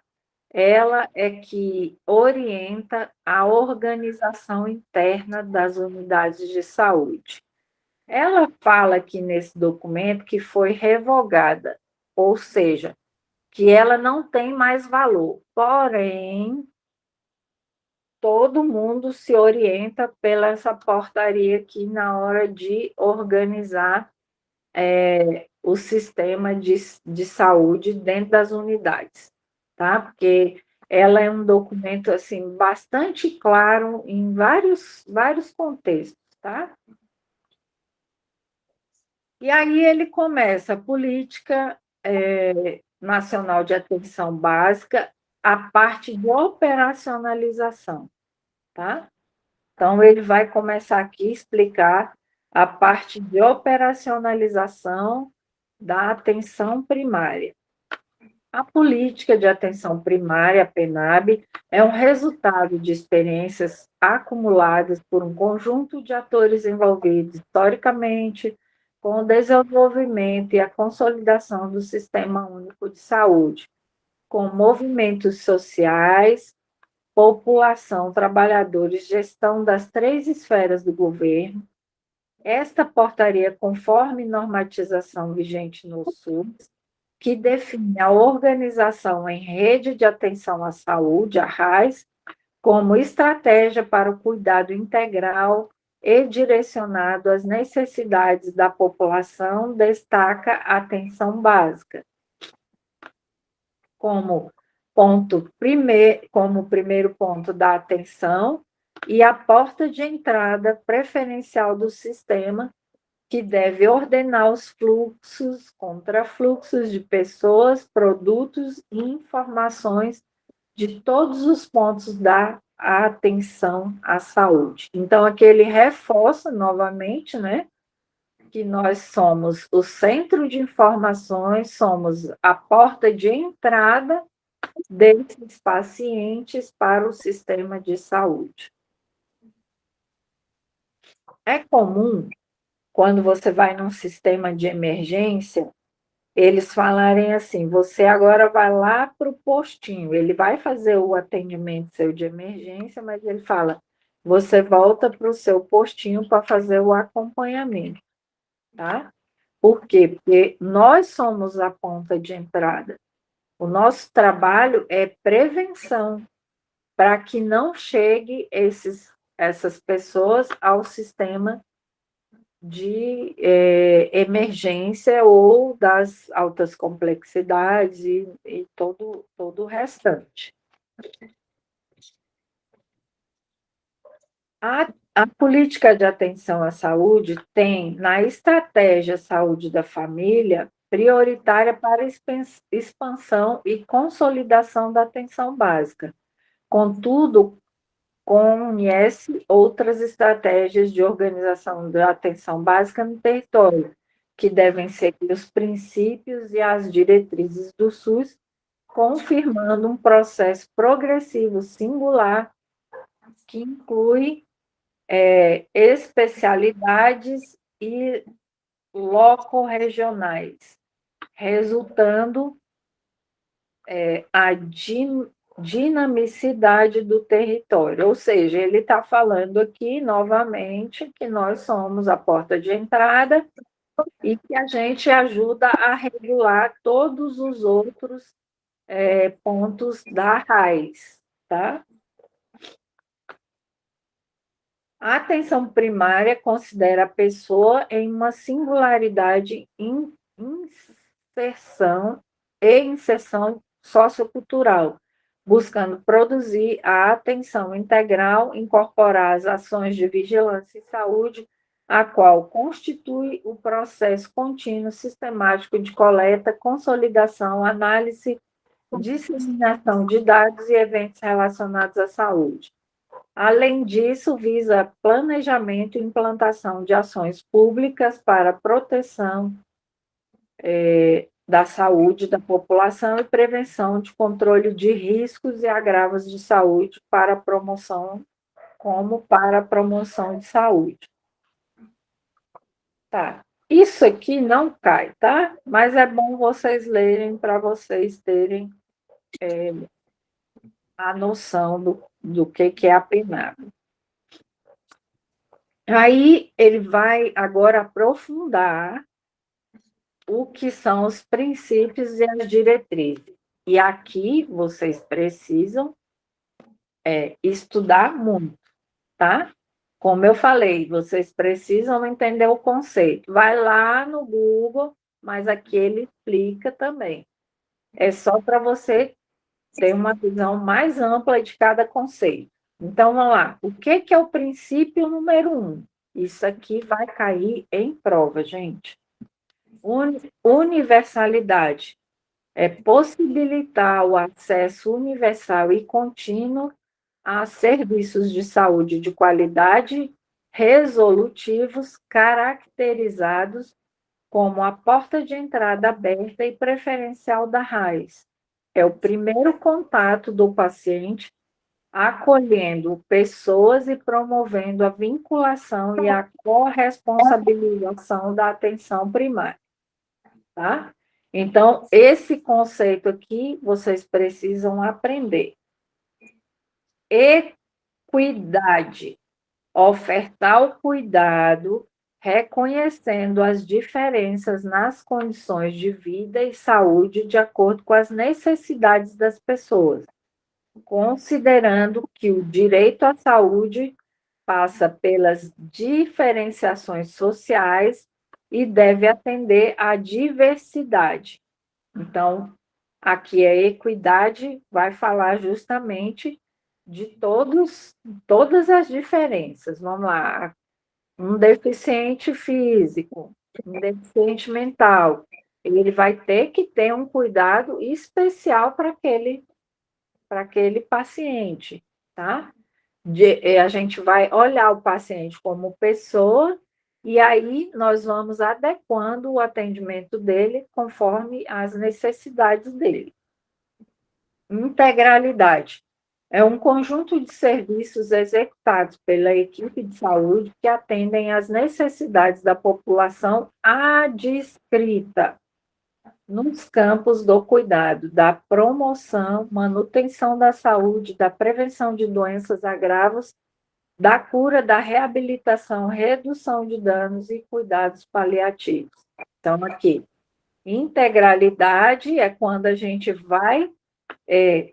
Ela é que orienta a organização interna das unidades de saúde. Ela fala aqui nesse documento que foi revogada, ou seja, que ela não tem mais valor. Porém, todo mundo se orienta pela essa portaria aqui na hora de organizar o sistema de saúde dentro das unidades, tá? Porque ela é um documento assim bastante claro em vários contextos, tá? E aí ele começa a política nacional de atenção básica, a parte de operacionalização, tá? Então, ele vai começar aqui a explicar a parte de operacionalização da atenção primária. A política de atenção primária, a PENAB, é um resultado de experiências acumuladas por um conjunto de atores envolvidos historicamente com o desenvolvimento e a consolidação do Sistema Único de Saúde, com movimentos sociais, população, trabalhadores, gestão das três esferas do governo. Esta portaria, conforme normatização vigente no SUS, que define a organização em rede de atenção à saúde, a RAIS, como estratégia para o cuidado integral e direcionado às necessidades da população, destaca a atenção básica como como primeiro ponto da atenção e a porta de entrada preferencial do sistema, que deve ordenar os fluxos, contrafluxos de pessoas, produtos e informações de todos os pontos da atenção à saúde. Então, aqui ele reforça novamente, né, que nós somos o centro de informações, somos a porta de entrada desses pacientes para o sistema de saúde. É comum, quando você vai num sistema de emergência, eles falarem assim: você agora vai lá para o postinho, ele vai fazer o atendimento seu de emergência, mas ele fala: você volta para o seu postinho para fazer o acompanhamento, tá? Por quê? Porque nós somos a ponta de entrada. O nosso trabalho é prevenção, para que não chegue essas pessoas ao sistema de emergência ou das altas complexidades e todo o restante. A política de atenção à saúde tem, na estratégia Saúde da Família, prioritária para expansão e consolidação da atenção básica. Contudo, conhece outras estratégias de organização da atenção básica no território, que devem seguir os princípios e as diretrizes do SUS, confirmando um processo progressivo singular que inclui especialidades e locorregionais, resultando a dinamicidade do território. Ou seja, ele está falando aqui novamente que nós somos a porta de entrada e que a gente ajuda a regular todos os outros pontos da raiz, tá? A atenção primária considera a pessoa em uma singularidade inserção sociocultural, buscando produzir a atenção integral, incorporar as ações de vigilância e saúde, a qual constitui o processo contínuo sistemático de coleta, consolidação, análise, disseminação de dados e eventos relacionados à saúde. Além disso, visa planejamento e implantação de ações públicas para a proteção da saúde da população e prevenção de controle de riscos e agravos de saúde para promoção, como para a promoção de saúde. Tá. Isso aqui não cai, tá? Mas é bom vocês lerem para vocês terem a noção do que é a PNAB. Aí ele vai agora aprofundar o que são os princípios e as diretrizes. E aqui vocês precisam estudar muito, tá? Como eu falei, vocês precisam entender o conceito. Vai lá no Google, mas aqui ele explica também. É só para você ter uma visão mais ampla de cada conceito. Então, vamos lá. O que é o princípio número 1? Isso aqui vai cair em prova, gente. Universalidade é possibilitar o acesso universal e contínuo a serviços de saúde de qualidade resolutivos, caracterizados como a porta de entrada aberta e preferencial da raiz. É o primeiro contato do paciente, acolhendo pessoas e promovendo a vinculação e a corresponsabilização da atenção primária, tá? Então, esse conceito aqui vocês precisam aprender. Equidade, ofertar o cuidado, reconhecendo as diferenças nas condições de vida e saúde de acordo com as necessidades das pessoas, considerando que o direito à saúde passa pelas diferenciações sociais e deve atender à diversidade. Então, aqui a equidade vai falar justamente de todas as diferenças. Vamos lá, um deficiente físico, um deficiente mental, ele vai ter que ter um cuidado especial para aquele paciente, tá? A gente vai olhar o paciente como pessoa e aí nós vamos adequando o atendimento dele conforme as necessidades dele. Integralidade é um conjunto de serviços executados pela equipe de saúde que atendem às necessidades da população adscrita nos campos do cuidado, da promoção, manutenção da saúde, da prevenção de doenças agravos, da cura, da reabilitação, redução de danos e cuidados paliativos. Então, aqui, integralidade é quando a gente vai,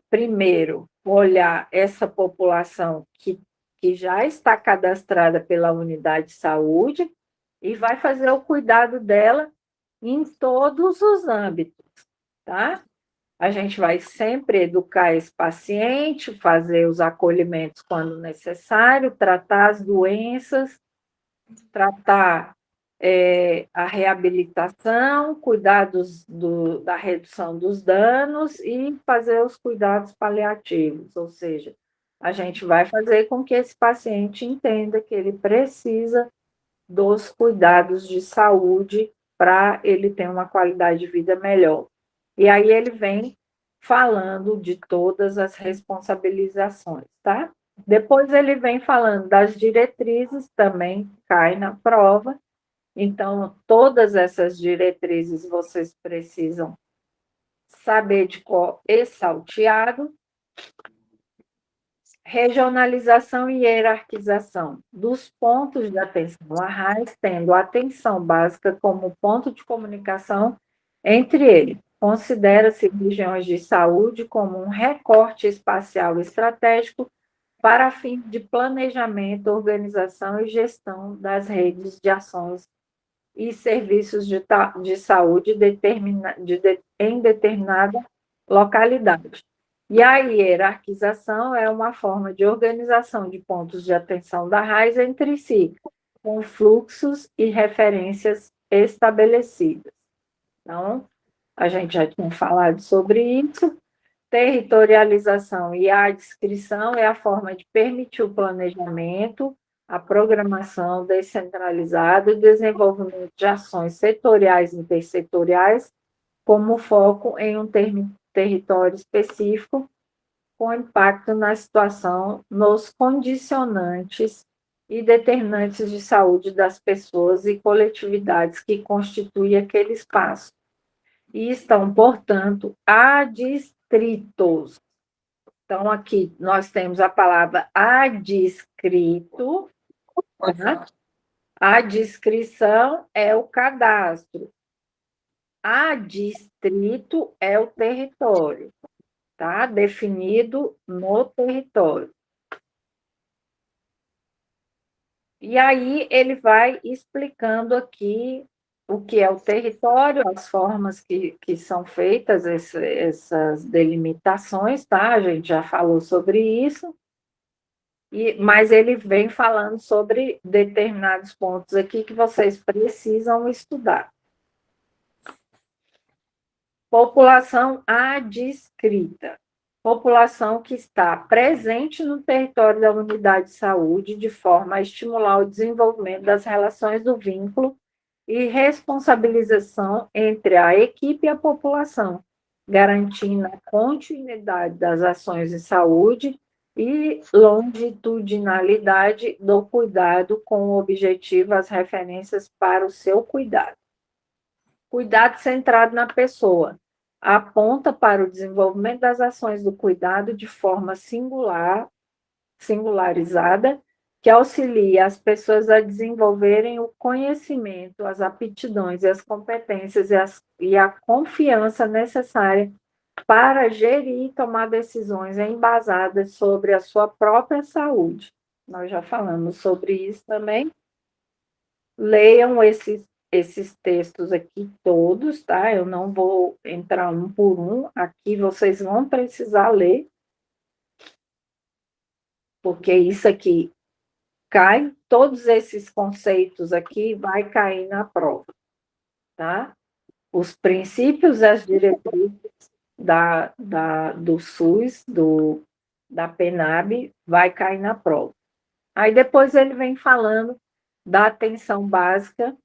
primeiro, olhar essa população que já está cadastrada pela unidade de saúde e vai fazer o cuidado dela em todos os âmbitos, tá? A gente vai sempre educar esse paciente, fazer os acolhimentos quando necessário, tratar as doenças, tratar a reabilitação, cuidar da redução dos danos e fazer os cuidados paliativos, ou seja, a gente vai fazer com que esse paciente entenda que ele precisa dos cuidados de saúde para ele ter uma qualidade de vida melhor. E aí ele vem falando de todas as responsabilizações, tá? Depois ele vem falando das diretrizes, também cai na prova. Então, todas essas diretrizes vocês precisam saber de qual e salteado. Regionalização e hierarquização dos pontos de atenção à RAIS, tendo a atenção básica como ponto de comunicação entre eles. Considera-se regiões de saúde como um recorte espacial estratégico para fins de planejamento, organização e gestão das redes de ações e serviços de saúde em determinada localidade. E a hierarquização é uma forma de organização de pontos de atenção da RAIS entre si, com fluxos e referências estabelecidas. Então, a gente já tinha falado sobre isso. Territorialização e a adscrição é a forma de permitir o planejamento, a programação descentralizada e o desenvolvimento de ações setoriais e intersetoriais, como foco em um território específico, com impacto na situação, nos condicionantes e determinantes de saúde das pessoas e coletividades que constituem aquele espaço. E estão, portanto, adstritos. Então, aqui nós temos a palavra adscrito, né? A descrição é o cadastro. Adstrito é o território, tá? Definido no território. E aí ele vai explicando aqui o que é o território, as formas que são feitas essas delimitações, tá? A gente já falou sobre isso. Mas ele vem falando sobre determinados pontos aqui que vocês precisam estudar. População adscrita. População que está presente no território da unidade de saúde de forma a estimular o desenvolvimento das relações do vínculo e responsabilização entre a equipe e a população, garantindo a continuidade das ações de saúde e longitudinalidade do cuidado com o objetivo as referências para o seu cuidado. Cuidado centrado na pessoa. Aponta para o desenvolvimento das ações do cuidado de forma singularizada, que auxilia as pessoas a desenvolverem o conhecimento, as aptidões e as competências e a confiança necessária para gerir e tomar decisões embasadas sobre a sua própria saúde. Nós já falamos sobre isso também. Leiam esses textos aqui todos, tá? Eu não vou entrar um por um, aqui vocês vão precisar ler, porque isso aqui cai, todos esses conceitos aqui vai cair na prova, tá? Os princípios e as diretrizes do SUS, da PENAB, vai cair na prova. Aí depois ele vem falando da atenção básica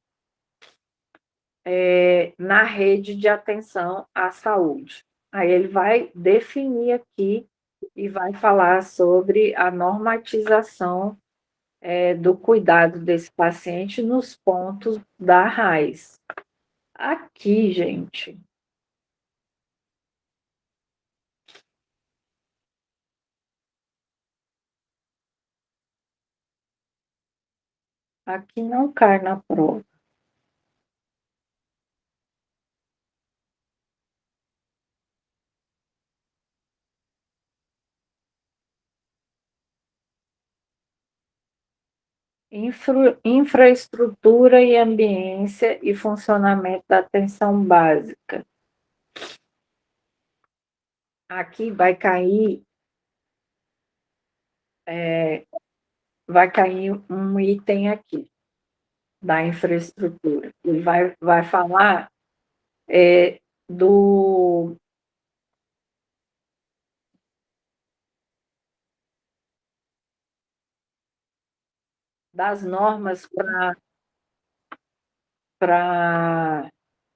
na rede de atenção à saúde. Aí ele vai definir aqui e vai falar sobre a normatização do cuidado desse paciente nos pontos da RAIS. Aqui, gente, aqui não cai na prova. Infraestrutura e ambiência e funcionamento da atenção básica. Aqui vai cair um item aqui da infraestrutura. Ele vai falar do das normas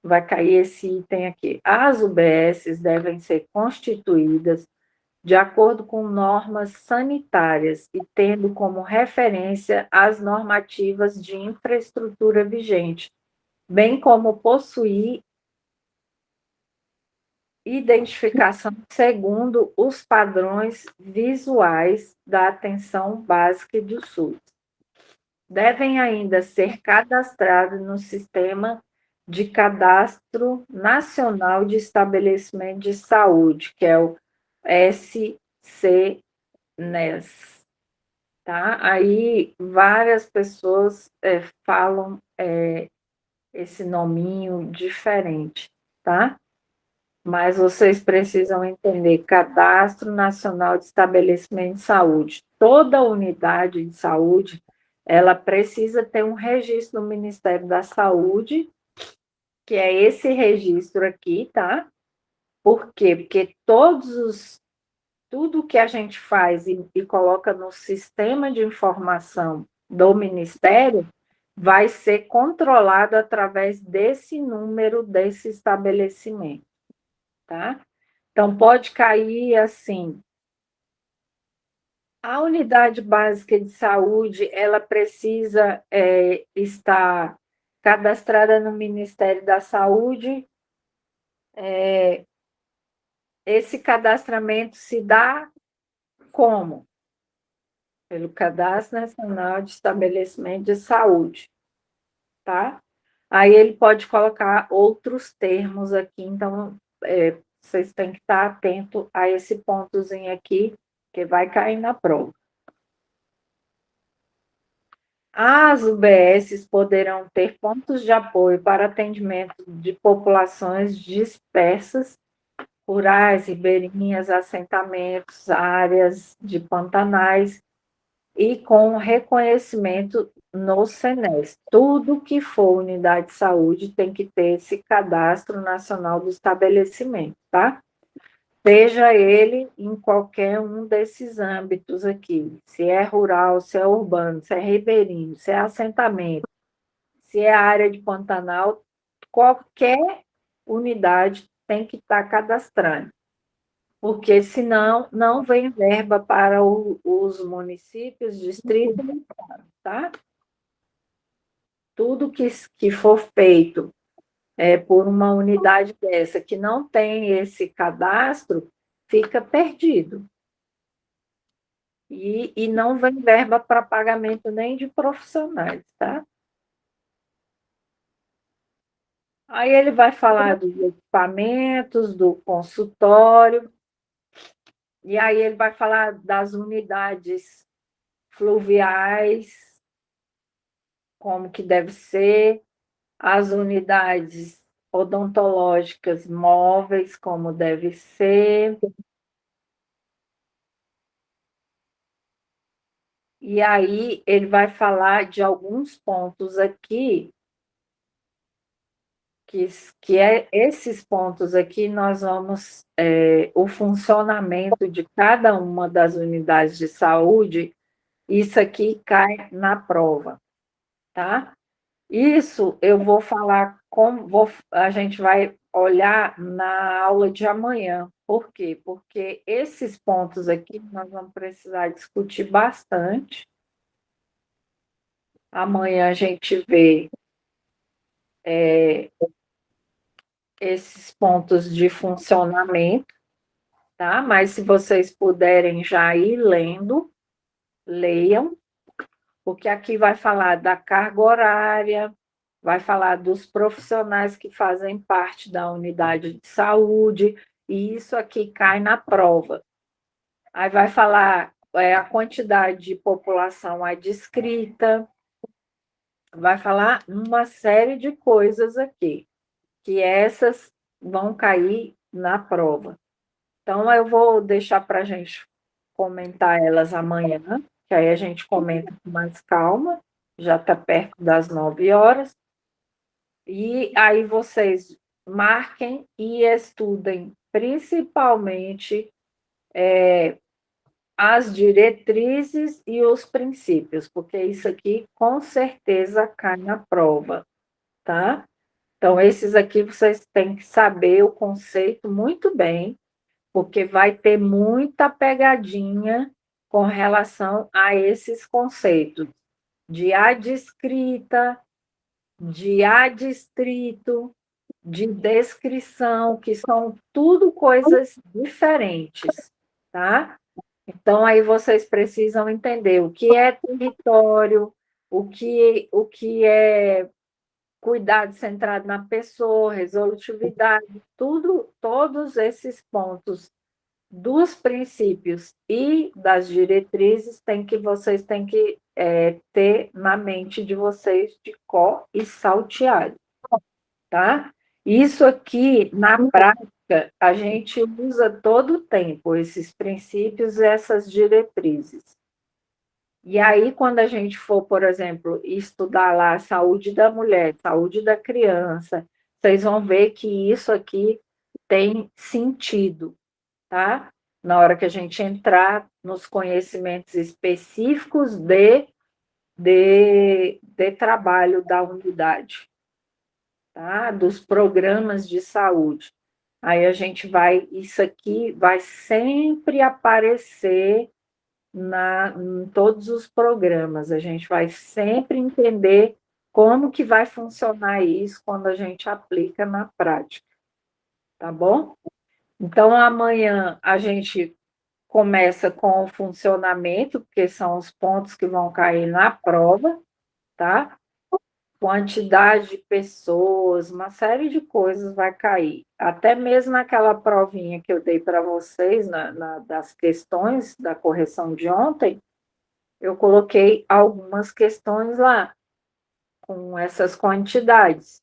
vai cair esse item aqui. As UBSs devem ser constituídas de acordo com normas sanitárias e tendo como referência as normativas de infraestrutura vigente, bem como possuir identificação segundo os padrões visuais da atenção básica e do SUS. Devem ainda ser cadastrados no Sistema de Cadastro Nacional de Estabelecimento de Saúde, que é o SCNES, tá? Aí várias pessoas falam esse nominho diferente, tá? Mas vocês precisam entender Cadastro Nacional de Estabelecimento de Saúde. Toda unidade de saúde, ela precisa ter um registro no Ministério da Saúde, que é esse registro aqui, tá? Por quê? Porque tudo que a gente faz e coloca no sistema de informação do Ministério vai ser controlado através desse número desse estabelecimento, tá? Então, pode cair assim, a unidade básica de saúde, ela precisa estar cadastrada no Ministério da Saúde. Esse cadastramento se dá como? Pelo Cadastro Nacional de Estabelecimento de Saúde, tá? Aí ele pode colocar outros termos aqui, então vocês têm que estar atento a esse pontozinho aqui, que vai cair na prova. As UBSs poderão ter pontos de apoio para atendimento de populações dispersas, rurais, ribeirinhas, assentamentos, áreas de pantanais, e com reconhecimento no SENES. Tudo que for unidade de saúde tem que ter esse cadastro nacional do estabelecimento, tá? Seja ele em qualquer um desses âmbitos aqui, se é rural, se é urbano, se é ribeirinho, se é assentamento, se é área de Pantanal, qualquer unidade tem que estar cadastrando, porque senão não vem verba para os municípios, distritos, tá? Tudo que for feito por uma unidade dessa que não tem esse cadastro, fica perdido. E não vem verba para pagamento nem de profissionais, tá? Aí ele vai falar dos equipamentos, do consultório, e aí ele vai falar das unidades fluviais, como que deve ser, as unidades odontológicas móveis, como deve ser. E aí ele vai falar de alguns pontos aqui, que esses pontos aqui nós vamos, o funcionamento de cada uma das unidades de saúde, isso aqui cai na prova, tá? Isso eu vou falar a gente vai olhar na aula de amanhã. Por quê? Porque esses pontos aqui nós vamos precisar discutir bastante. Amanhã a gente vê esses pontos de funcionamento, tá? Mas se vocês puderem já ir lendo, leiam, porque aqui vai falar da carga horária, vai falar dos profissionais que fazem parte da unidade de saúde, e isso aqui cai na prova. Aí vai falar a quantidade de população adscrita, vai falar uma série de coisas aqui, que essas vão cair na prova. Então, eu vou deixar para a gente comentar elas amanhã, que aí a gente comenta com mais calma, já está perto das 9 horas. E aí vocês marquem e estudem, principalmente as diretrizes e os princípios, porque isso aqui com certeza cai na prova, tá? Então, esses aqui vocês têm que saber o conceito muito bem, porque vai ter muita pegadinha com relação a esses conceitos de adscrita, de adstrito, de descrição, que são tudo coisas diferentes, tá? Então, aí vocês precisam entender o que é território, o que é cuidado centrado na pessoa, resolutividade, tudo, todos esses pontos dos princípios e das diretrizes vocês têm que ter na mente de vocês de cor e salteado, tá? Isso aqui, na prática, a gente usa todo o tempo, esses princípios e essas diretrizes. E aí, quando a gente for, por exemplo, estudar lá a saúde da mulher, saúde da criança, vocês vão ver que isso aqui tem sentido, tá? Na hora que a gente entrar nos conhecimentos específicos de trabalho da unidade, tá? Dos programas de saúde. Aí a gente isso aqui vai sempre aparecer em todos os programas. A gente vai sempre entender como que vai funcionar isso quando a gente aplica na prática, tá bom? Então, amanhã a gente começa com o funcionamento, porque são os pontos que vão cair na prova, tá? Quantidade de pessoas, uma série de coisas vai cair. Até mesmo naquela provinha que eu dei para vocês, das questões da correção de ontem, eu coloquei algumas questões lá, com essas quantidades.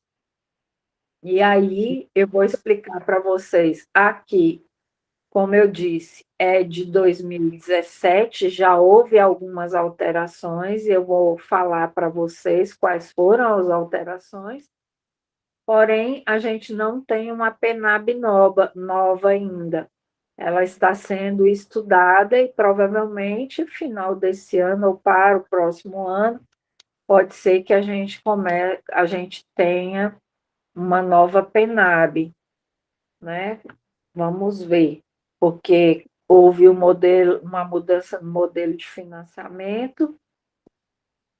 E aí eu vou explicar para vocês aqui, como eu disse, é de 2017, já houve algumas alterações, e eu vou falar para vocês quais foram as alterações, porém, a gente não tem uma PENAB nova ainda. Ela está sendo estudada e provavelmente, final desse ano ou para o próximo ano, pode ser que a gente tenha uma nova PENAB, né? Vamos ver, porque houve uma mudança no modelo de financiamento,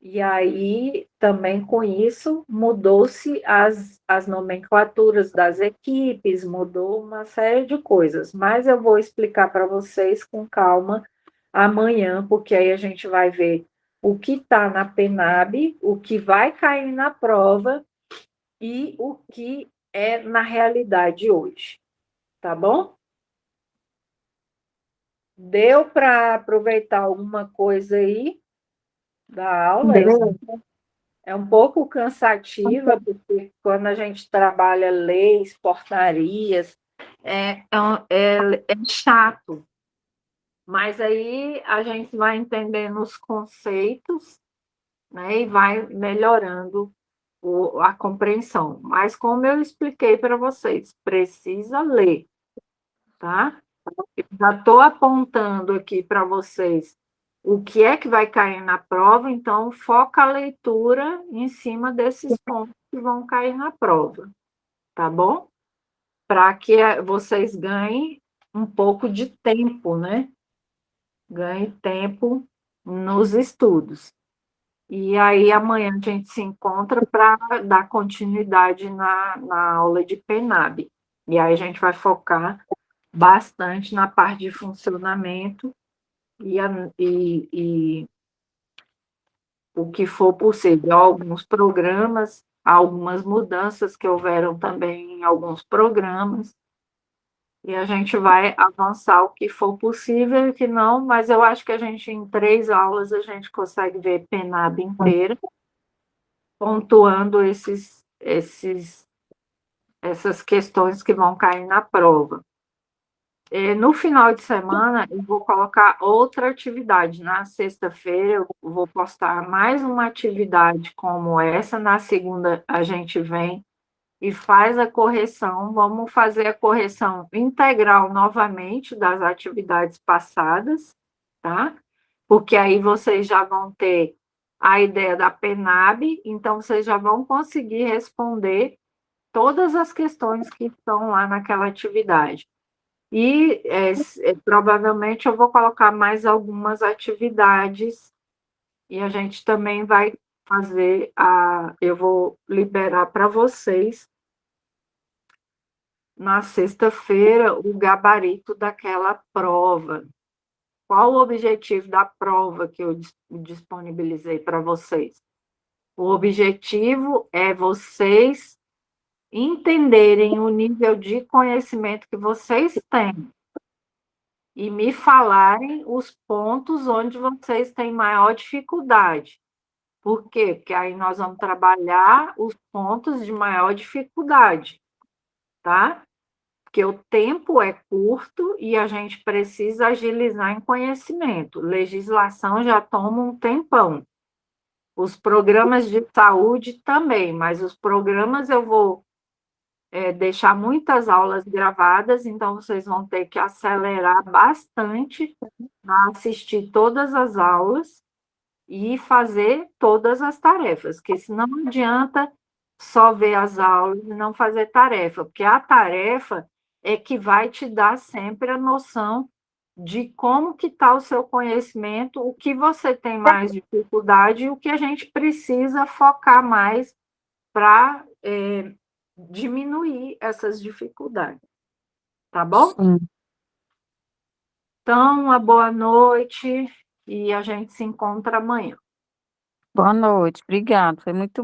e aí também com isso mudou-se as nomenclaturas das equipes, mudou uma série de coisas, mas eu vou explicar para vocês com calma amanhã, porque aí a gente vai ver o que está na PENAB, o que vai cair na prova e o que é na realidade hoje, tá bom? Deu para aproveitar alguma coisa aí da aula? É um pouco cansativa, porque quando a gente trabalha leis, portarias, é chato, mas aí a gente vai entendendo os conceitos, né, e vai melhorando a compreensão. Mas como eu expliquei para vocês, precisa ler, tá? Eu já estou apontando aqui para vocês o que é que vai cair na prova, então foca a leitura em cima desses pontos que vão cair na prova, tá bom? Para que vocês ganhem um pouco de tempo, né? Ganhe tempo nos estudos. E aí amanhã a gente se encontra para dar continuidade na aula de PENAB. E aí a gente vai focar bastante na parte de funcionamento e o que for possível. Alguns programas, algumas mudanças que houveram também em alguns programas, e a gente vai avançar o que for possível e o que não, mas eu acho que a gente, em 3 aulas, a gente consegue ver PENAB inteira, pontuando essas questões que vão cair na prova. No final de semana, eu vou colocar outra atividade. Na sexta-feira, eu vou postar mais uma atividade como essa. Na segunda, a gente vem e faz a correção. Vamos fazer a correção integral novamente das atividades passadas, tá? Porque aí vocês já vão ter a ideia da PENAB, então vocês já vão conseguir responder todas as questões que estão lá naquela atividade. E provavelmente eu vou colocar mais algumas atividades e a gente também vai fazer eu vou liberar para vocês na sexta-feira o gabarito daquela prova. Qual o objetivo da prova que eu disponibilizei para vocês? O objetivo é vocês entenderem o nível de conhecimento que vocês têm e me falarem os pontos onde vocês têm maior dificuldade. Por quê? Porque aí nós vamos trabalhar os pontos de maior dificuldade, tá? Porque o tempo é curto e a gente precisa agilizar em conhecimento. Legislação já toma um tempão. Os programas de saúde também, mas os programas eu vou deixar muitas aulas gravadas, então vocês vão ter que acelerar bastante para assistir todas as aulas e fazer todas as tarefas, porque senão não adianta só ver as aulas e não fazer tarefa, porque a tarefa é que vai te dar sempre a noção de como que está o seu conhecimento, o que você tem mais dificuldade e o que a gente precisa focar mais para diminuir essas dificuldades, tá bom? Sim. Então, uma boa noite e a gente se encontra amanhã. Boa noite. Obrigada. Foi muito